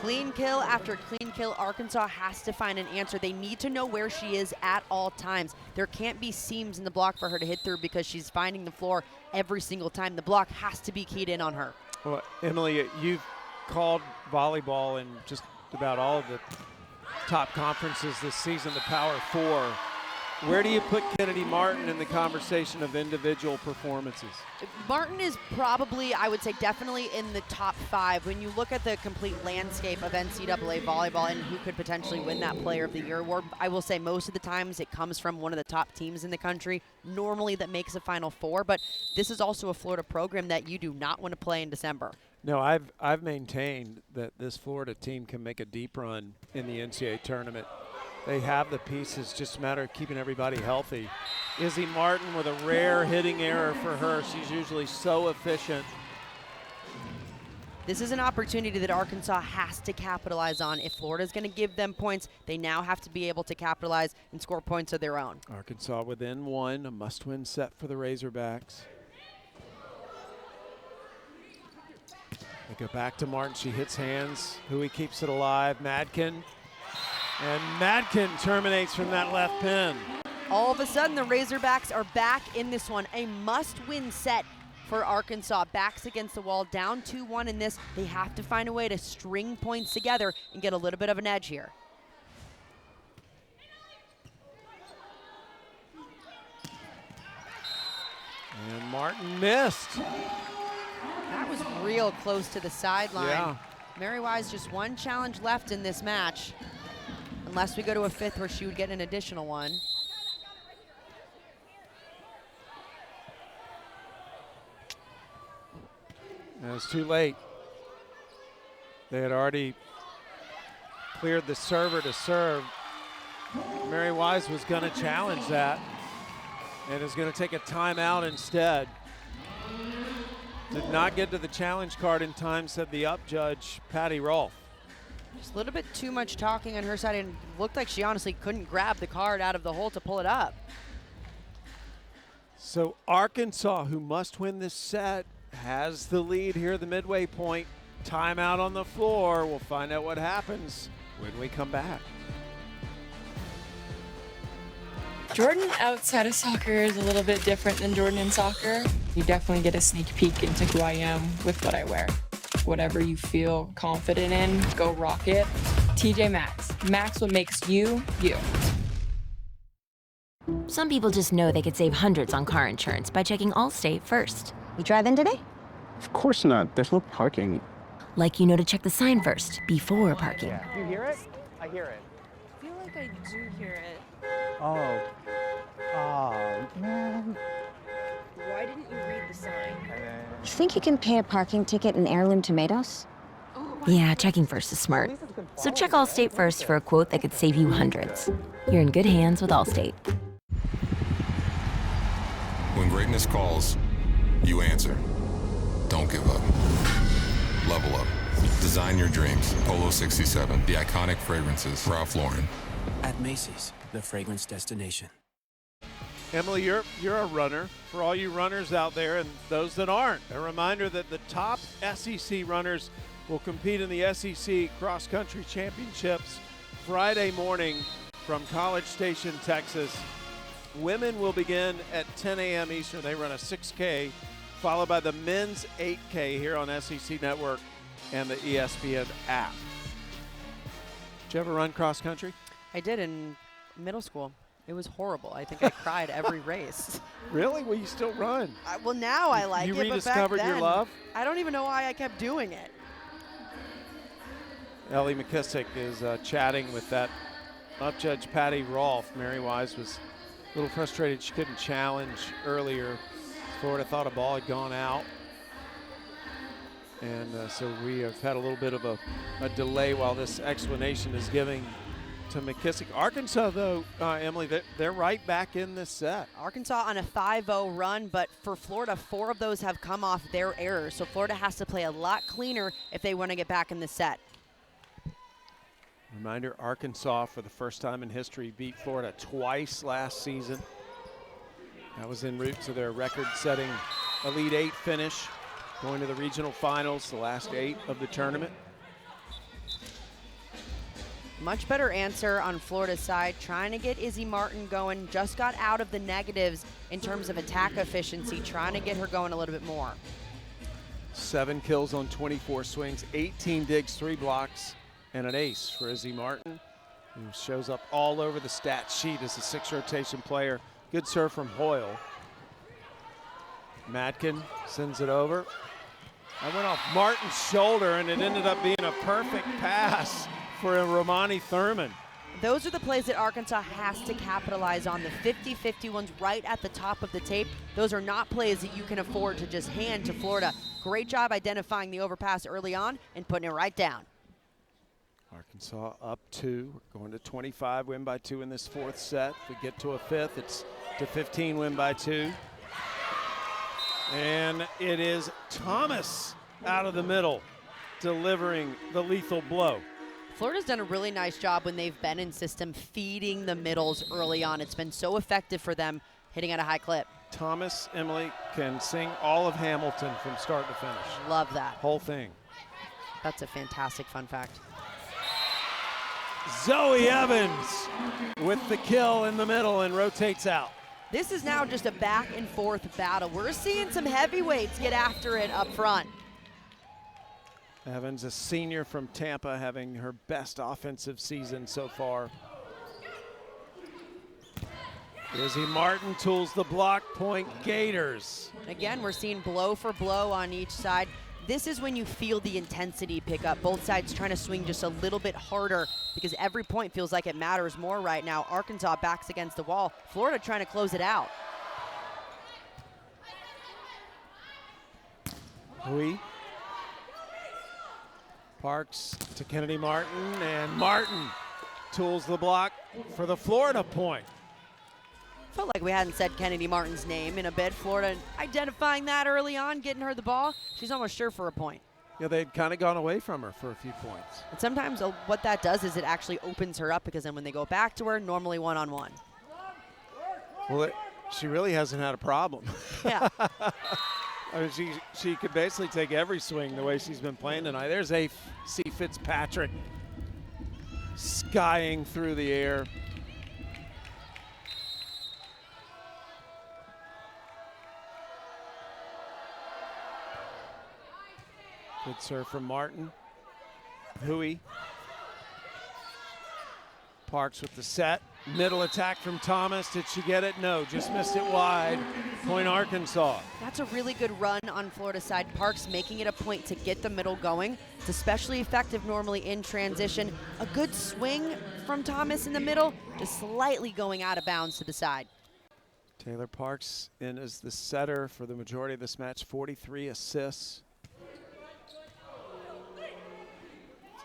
Clean kill after clean kill. Arkansas has to find an answer. They need to know where she is at all times. There can't be seams in the block for her to hit through because she's finding the floor every single time. The block has to be keyed in on her. Well, Emily, you've called volleyball in just about all of the top conferences this season, the Power Four. Where do you put Kennedy Martin in the conversation of individual performances? Martin is probably, I would say, definitely in the top 5. When you look at the complete landscape of NCAA volleyball and who could potentially win that Player of the Year award, I will say most of the times it comes from one of the top teams in the country, normally that makes a Final Four, but this is also a Florida program that you do not want to play in December. No, I've maintained that this Florida team can make a deep run in the NCAA tournament. They have the pieces, just a matter of keeping everybody healthy. Izzy Martin with a rare hitting error for her. She's usually so efficient. This is an opportunity that Arkansas has to capitalize on. If Florida's going to give them points, they now have to be able to capitalize and score points of their own. Arkansas within 1, a must-win set for the Razorbacks. They go back to Martin. She hits hands. Huey keeps it alive. Madkin. And Madkin terminates from that left pin. All of a sudden, the Razorbacks are back in this one. A must-win set for Arkansas. Backs against the wall, down 2-1 in this. They have to find a way to string points together and get a little bit of an edge here. And Martin missed. That was real close to the sideline. Yeah. Mary Wise just one challenge left in this match. Unless we go to a fifth where she would get an additional one. And it's too late. They had already cleared the server to serve. Mary Wise was going to challenge that and is going to take a timeout instead. Did not get to the challenge card in time, said the up judge, Patty Rolfe. Just a little bit too much talking on her side, and looked like she honestly couldn't grab the card out of the hole to pull it up. So Arkansas, who must win this set, has the lead here at the midway point. Timeout on the floor. We'll find out what happens when we come back. Jordan outside of soccer is a little bit different than Jordan in soccer. You definitely get a sneak peek into who I am with what I wear. Whatever you feel confident in, go rock it. TJ Maxx. Maxx what makes you, you. Some people just know they could save hundreds on car insurance by checking Allstate first. You drive in today? Of course not. There's no parking. Like you know to check the sign first, before parking. You hear it? I hear it. I feel like I do hear it. Oh. Oh, man. Why didn't you read the sign? You think you can pay a parking ticket in heirloom tomatoes? Yeah, checking first is smart. So check Allstate first for a quote that could save you hundreds. You're in good hands with Allstate. When greatness calls, you answer. Don't give up. Level up. Design your dreams. Polo 67, the iconic fragrances. Ralph Lauren. At Macy's, the fragrance destination. Emily, you're a runner. For all you runners out there and those that aren't, a reminder that the top SEC runners will compete in the SEC Cross Country Championships Friday morning from College Station, Texas. Women will begin at 10 a.m. Eastern. They run a 6K, followed by the men's 8K here on SEC Network and the ESPN app. Did you ever run cross country? I did in middle school. It was horrible. I think I cried every race. Really? Well, you still run. Well, now I like you it, but back rediscovered your then, love? I don't even know why I kept doing it. Ellie McKissick is chatting with that up judge Patty Rolfe. Mary Wise was a little frustrated she couldn't challenge earlier. Florida thought a ball had gone out. And so we have had a little bit of a delay while this explanation is giving to McKissick. Arkansas, though, Emily, they're right back in this set. Arkansas on a 5-0 run, but for Florida, 4 of those have come off their errors. So Florida has to play a lot cleaner if they want to get back in the set. Reminder, Arkansas, for the first time in history, beat Florida twice last season. That was en route to their record-setting Elite Eight finish, going to the regional finals, the last 8 of the tournament. Much better answer on Florida's side, trying to get Izzy Martin going. Just got out of the negatives in terms of attack efficiency, trying to get her going a little bit more. 7 kills on 24 swings, 18 digs, 3 blocks, and an ace for Izzy Martin, who shows up all over the stat sheet as a 6-rotation player. Good serve from Hoyle. Matkin sends it over. That went off Martin's shoulder, and it ended up being a perfect pass for Romani Thurman. Those are the plays that Arkansas has to capitalize on. The 50-50 ones right at the top of the tape. Those are not plays that you can afford to just hand to Florida. Great job identifying the overpass early on and putting it right down. Arkansas up 2, going to 25, win by 2 in this 4th set. If we get to a 5th, it's to 15, win by 2. And it is Thomas out of the middle, delivering the lethal blow. Florida's done a really nice job when they've been in system, feeding the middles early on. It's been so effective for them, hitting at a high clip. Thomas, Emily, can sing all of Hamilton from start to finish. Love that. Whole thing. That's a fantastic fun fact. Zoe Evans with the kill in the middle and rotates out. This is now just a back and forth battle. We're seeing some heavyweights get after it up front. Evans, a senior from Tampa, having her best offensive season so far. Izzy Martin tools the block, point Gators. Again, we're seeing blow for blow on each side. This is when you feel the intensity pick up. Both sides trying to swing just a little bit harder because every point feels like it matters more right now. Arkansas backs against the wall. Florida trying to close it out. Hui. Parks to Kennedy Martin, and Martin tools the block for the Florida point. Felt like we hadn't said Kennedy Martin's name in a bit. Florida identifying that early on, getting her the ball. She's almost sure for a point. Yeah, they'd kind of gone away from her for a few points. And sometimes what that does is it actually opens her up because then when they go back to her, normally one-on-one. Well, she really hasn't had a problem. Yeah. I mean, she could basically take every swing the way she's been playing tonight. There's A.C. Fitzpatrick skying through the air. Good serve from Martin. Hui. Parks with the set. Middle attack from Thomas. Did she get it? No, just missed it wide. Point Arkansas. That's a really good run on Florida's side. Parks making it a point to get the middle going. It's especially effective normally in transition. A good swing from Thomas in the middle, just slightly going out of bounds to the side. Taylor Parks in as the setter for the majority of this match, 43 assists.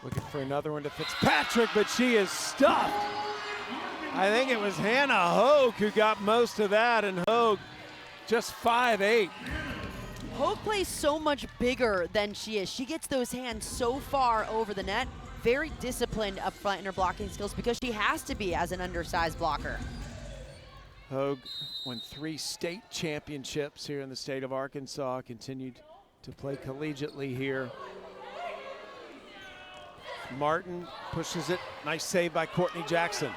Looking for another one to Fitzpatrick, but she is stuffed. I think it was Hannah Hogue who got most of that, and Hogue just 5'8". Hogue plays so much bigger than she is. She gets those hands so far over the net. Very disciplined up front in her blocking skills because she has to be as an undersized blocker. Hogue won 3 state championships here in the state of Arkansas, continued to play collegiately here. Martin pushes it. Nice save by Courtney Jackson.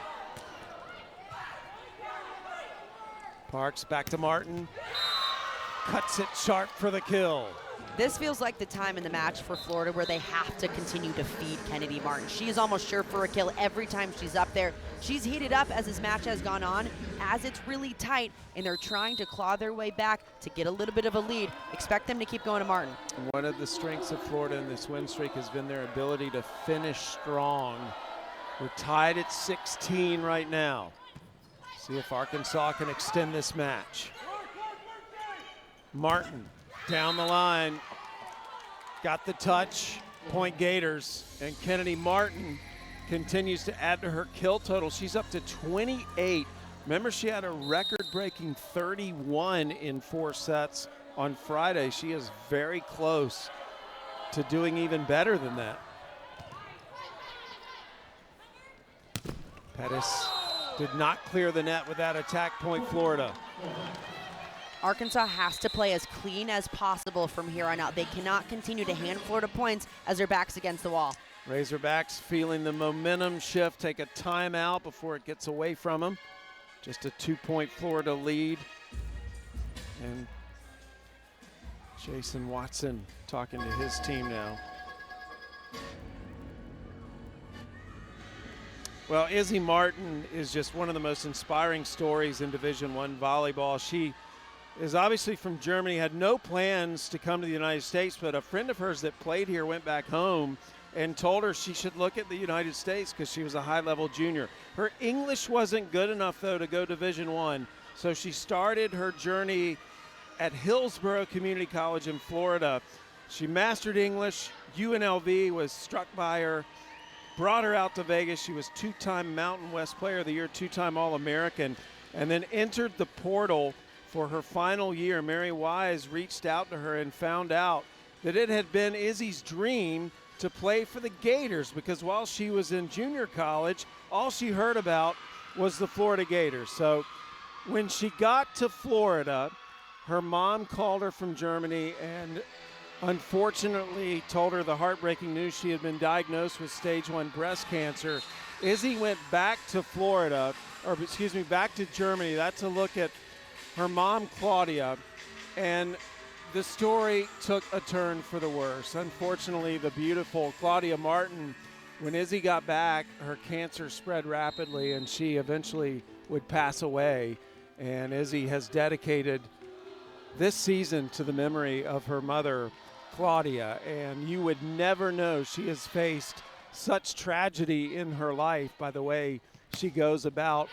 Parks back to Martin. Cuts it sharp for the kill. This feels like the time in the match for Florida where they have to continue to feed Kennedy Martin. She is almost sure for a kill every time she's up there. She's heated up as this match has gone on, as it's really tight, and they're trying to claw their way back to get a little bit of a lead. Expect them to keep going to Martin. One of the strengths of Florida in this win streak has been their ability to finish strong. We're tied at 16 right now. See if Arkansas can extend this match. Martin down the line, got the touch, point Gators, and Kennedy Martin continues to add to her kill total. She's up to 28. Remember, she had a record-breaking 31 in 4 sets on Friday. She is very close to doing even better than that. Pettis did not clear the net with that attack, point Florida. Arkansas has to play as clean as possible from here on out. They cannot continue to hand Florida points as their back's against the wall. Razorbacks feeling the momentum shift, take a timeout before it gets away from them. Just a 2-point Florida lead. And Jason Watson talking to his team now. Well, Izzy Martin is just one of the most inspiring stories in Division I volleyball. She is obviously from Germany, had no plans to come to the United States, but a friend of hers that played here went back home and told her she should look at the United States because she was a high-level junior. Her English wasn't good enough, though, to go Division I, so she started her journey at Hillsborough Community College in Florida. She mastered English. UNLV was struck by her, brought her out to Vegas. She was 2-time Mountain West Player of the Year, 2-time All-American, and then entered the portal for her final year. Mary Wise reached out to her and found out that it had been Izzy's dream to play for the Gators because while she was in junior college, all she heard about was the Florida Gators. So when she got to Florida, her mom called her from Germany and unfortunately told her the heartbreaking news she had been diagnosed with stage 1 breast cancer. Izzy went back to Florida, or excuse me, back to Germany. That's a look at her mom, Claudia, and the story took a turn for the worse. Unfortunately, the beautiful Claudia Martin, when Izzy got back, her cancer spread rapidly and she eventually would pass away. And Izzy has dedicated this season to the memory of her mother, Claudia, and you would never know she has faced such tragedy in her life by the way she goes about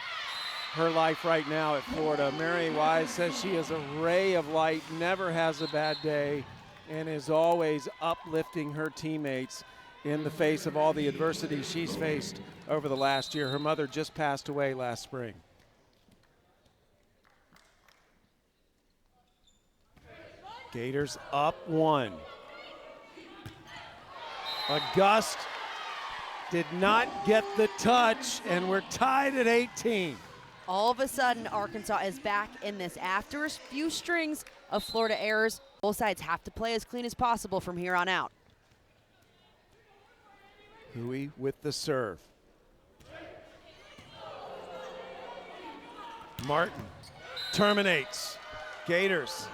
her life right now at Florida. Mary Wise says she is a ray of light, never has a bad day, and is always uplifting her teammates in the face of all the adversity she's faced over the last year. Her mother just passed away last spring. Gators up 1. August did not get the touch, and we're tied at 18. All of a sudden, Arkansas is back in this after a few strings of Florida errors. Both sides have to play as clean as possible from here on out. Hui with the serve. Martin terminates. Gators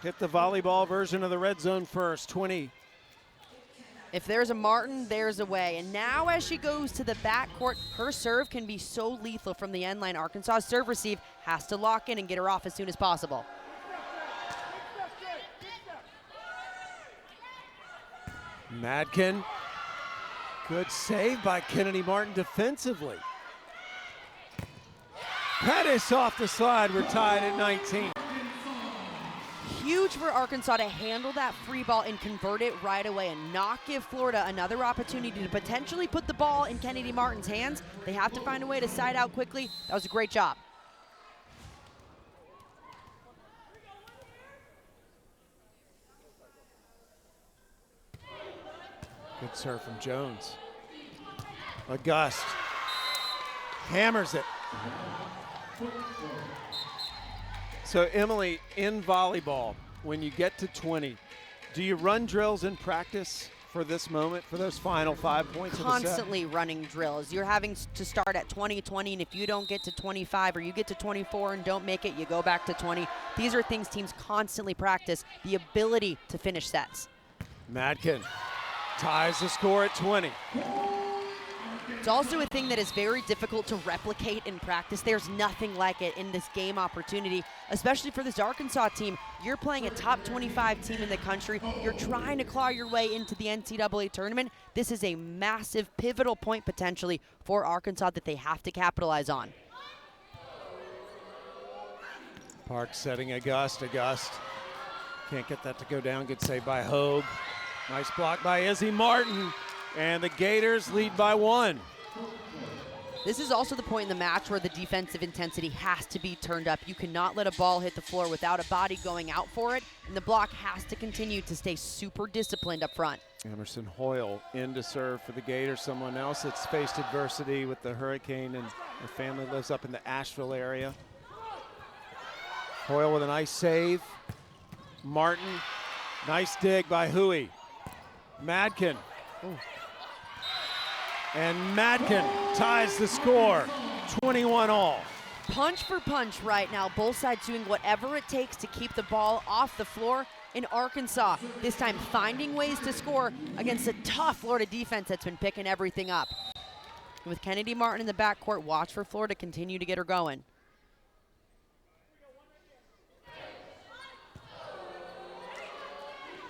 hit the volleyball version of the red zone first, 20. If there's a Martin, there's a way. And now as she goes to the backcourt, her serve can be so lethal from the end line. Arkansas' serve receive has to lock in and get her off as soon as possible. Madkin, good save by Kennedy Martin defensively. Pettis off the slide, we're tied at 19. Huge for Arkansas to handle that free ball and convert it right away and not give Florida another opportunity to potentially put the ball in Kennedy Martin's hands. They have to find a way to side out quickly. That was a great job. Good serve from Jones. August hammers it. So Emily, in volleyball, when you get to 20, do you run drills in practice for this moment, for those final 5 points of the set? Constantly running drills. You're having to start at 20-20, and if you don't get to 25 or you get to 24 and don't make it, you go back to 20. These are things teams constantly practice, the ability to finish sets. Madkin ties the score at 20. It's also a thing that is very difficult to replicate in practice. There's nothing like it in this game opportunity, especially for this Arkansas team. You're playing a top 25 team in the country. You're trying to claw your way into the NCAA tournament. This is a massive, pivotal point potentially for Arkansas that they have to capitalize on. Park setting August. August can't get that to go down. Good save by Hogue. Nice block by Izzy Martin. And the Gators lead by 1. This is also the point in the match where the defensive intensity has to be turned up. You cannot let a ball hit the floor without a body going out for it, and the block has to continue to stay super disciplined up front. Emerson Hoyle in to serve for the Gators, someone else that's faced adversity with the hurricane, and her family lives up in the Asheville area. Hoyle with a nice save. Martin, nice dig by Hui. Madkin. Ooh. And Madkin ties the score, 21 all. Punch for punch right now, both sides doing whatever it takes to keep the ball off the floor. In Arkansas, this time finding ways to score against a tough Florida defense that's been picking everything up. With Kennedy Martin in the backcourt, watch for Florida continue to get her going.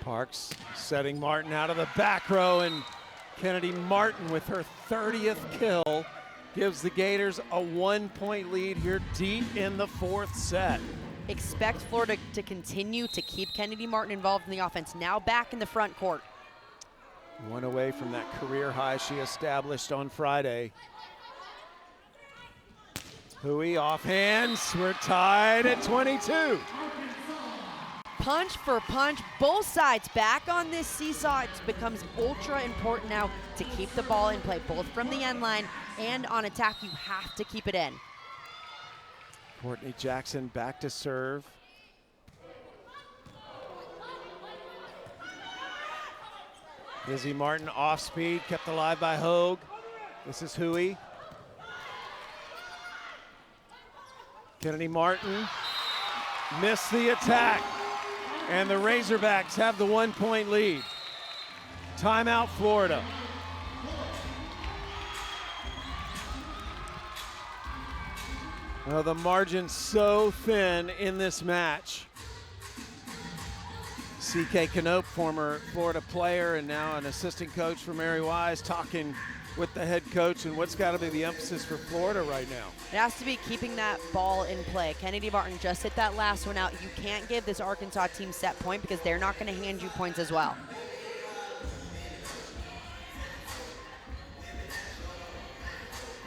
Parks setting Martin out of the back row, and Kennedy Martin with her 30th kill gives the Gators a 1-point lead here deep in the 4th set. Expect Florida to continue to keep Kennedy Martin involved in the offense, now back in the front court. One away from that career high she established on Friday. Hui off hands, we're tied at 22. Punch for punch, both sides back on this seesaw. It becomes ultra important now to keep the ball in play, both from the end line and on attack. You have to keep it in. Courtney Jackson back to serve. Izzy Martin off speed, kept alive by Hogue. This is Hui. Kennedy Martin missed the attack. And the Razorbacks have the 1-point lead. Timeout, Florida. Well, the margin's so thin in this match. C.K. Knope, former Florida player and now an assistant coach for Mary Wise, talking with the head coach and what's got to be the emphasis for Florida right now. It has to be keeping that ball in play. Kennedy Martin just hit that last one out. You can't give this Arkansas team set point because they're not going to hand you points as well.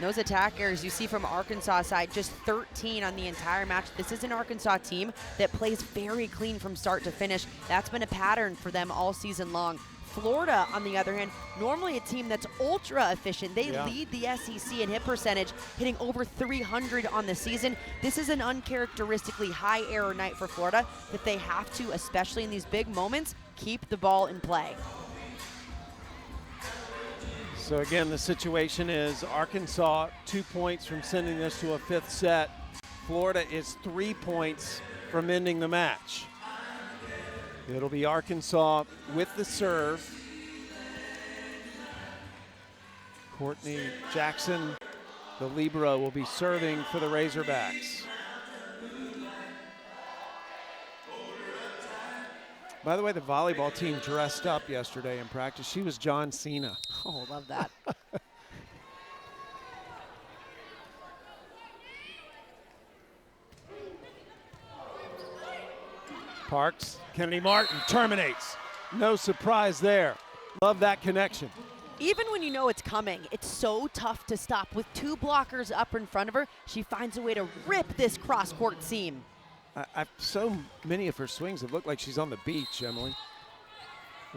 Those attackers you see from Arkansas side, just 13 on the entire match. This is an Arkansas team that plays very clean from start to finish. That's been a pattern for them all season long. Florida, on the other hand, normally a team that's ultra efficient. They lead the SEC in hit percentage, hitting over 300 on the season. This is an uncharacteristically high error night for Florida that they have to, especially in these big moments, keep the ball in play. So again, the situation is Arkansas 2 points from sending this to a fifth set. Florida is 3 points from ending the match. It'll be Arkansas with the serve. Courtney Jackson, the libero, will be serving for the Razorbacks. By the way, the volleyball team dressed up yesterday in practice. She was John Cena. Oh, love that. Parks, Kennedy Martin terminates. No surprise there. Love that connection. Even when you know it's coming, it's so tough to stop. With two blockers up in front of her, she finds a way to rip this cross-court seam. So many of her swings have looked like she's on the beach, Emily.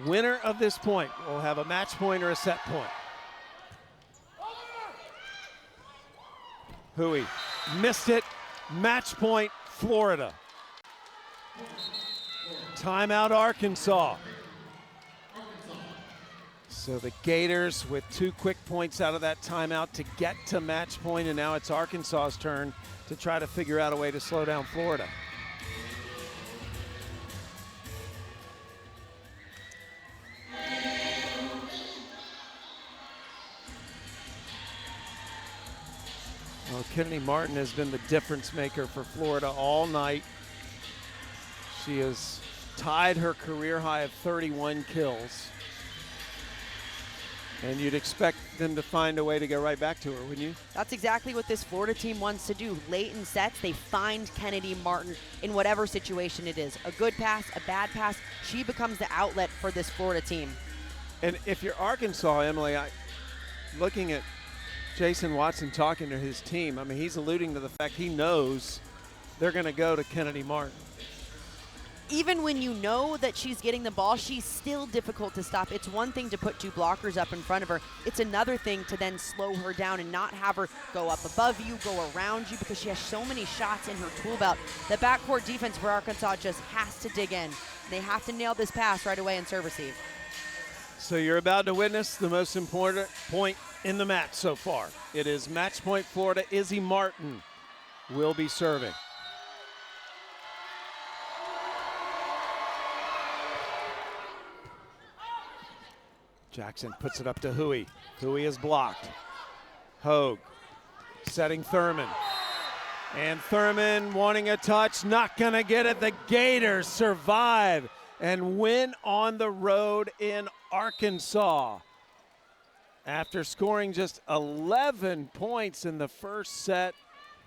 Winner of this point will have a match point or a set point. Hui missed it. Match point, Florida. Timeout, Arkansas. So the Gators with 2 quick points out of that timeout to get to match point, and now it's Arkansas's turn to try to figure out a way to slow down Florida. Well, Kennedy Martin has been the difference maker for Florida all night. She has tied her career high of 31 kills. And you'd expect them to find a way to get right back to her, wouldn't you? That's exactly what this Florida team wants to do. Late in sets, they find Kennedy Martin in whatever situation it is. A good pass, a bad pass, she becomes the outlet for this Florida team. And if you're Arkansas, Emily, looking at Jason Watson talking to his team, I mean, he's alluding to the fact he knows they're going to go to Kennedy Martin. Even when you know that she's getting the ball, she's still difficult to stop. It's one thing to put two blockers up in front of her. It's another thing to then slow her down and not have her go up above you, go around you, because she has so many shots in her tool belt. The backcourt defense for Arkansas just has to dig in. They have to nail this pass right away and serve receive. So you're about to witness the most important point in the match so far. It is match point Florida. Izzy Martin will be serving. Jackson puts it up to Hui. Hui is blocked. Hogue setting Thurman. And Thurman wanting a touch, not gonna get it. The Gators survive and win on the road in Arkansas. After scoring just 11 points in the first set,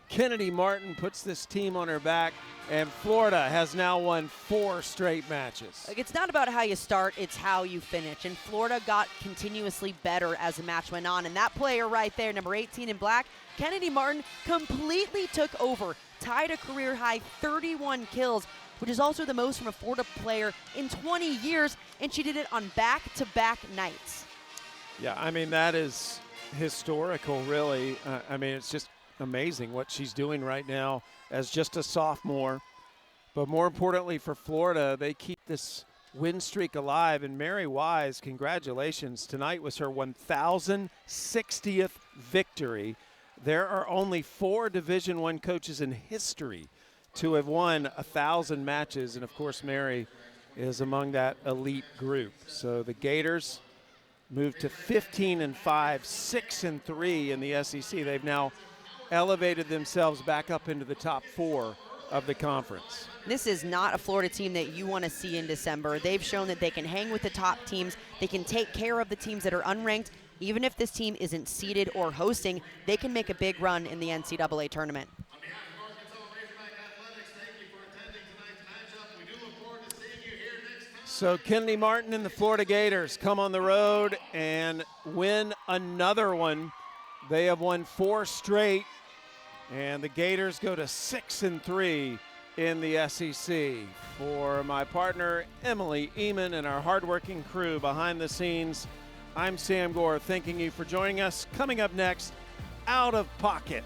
Kennedy Martin puts this team on her back, and Florida has now won 4 straight matches. Like, it's not about how you start, it's how you finish. And Florida got continuously better as the match went on. And that player right there, number 18 in black, Kennedy Martin, completely took over, tied a career high 31 kills, which is also the most from a Florida player in 20 years, and she did it on back-to-back nights. Yeah, I mean, that is historical, really. I mean, it's just amazing what she's doing right now as just a sophomore. But more importantly for Florida, they keep this win streak alive. And Mary Wise, congratulations. Tonight was her 1,060th victory. There are only 4 Division I coaches in history to have won 1,000 matches. And, of course, Mary is among that elite group. So the Gators moved to 15-5, 6-3 in the SEC. They've now elevated themselves back up into the top 4 of the conference. This is not a Florida team that you want to see in December. They've shown that they can hang with the top teams. They can take care of the teams that are unranked. Even if this team isn't seeded or hosting, they can make a big run in the NCAA tournament. So Kennedy Martin and the Florida Gators come on the road and win another one. They have won 4 straight, and the Gators go to 6-3 in the SEC. For my partner, Emily Eamon, and our hardworking crew behind the scenes, I'm Sam Gore, thanking you for joining us. Coming up next, Out of Pocket.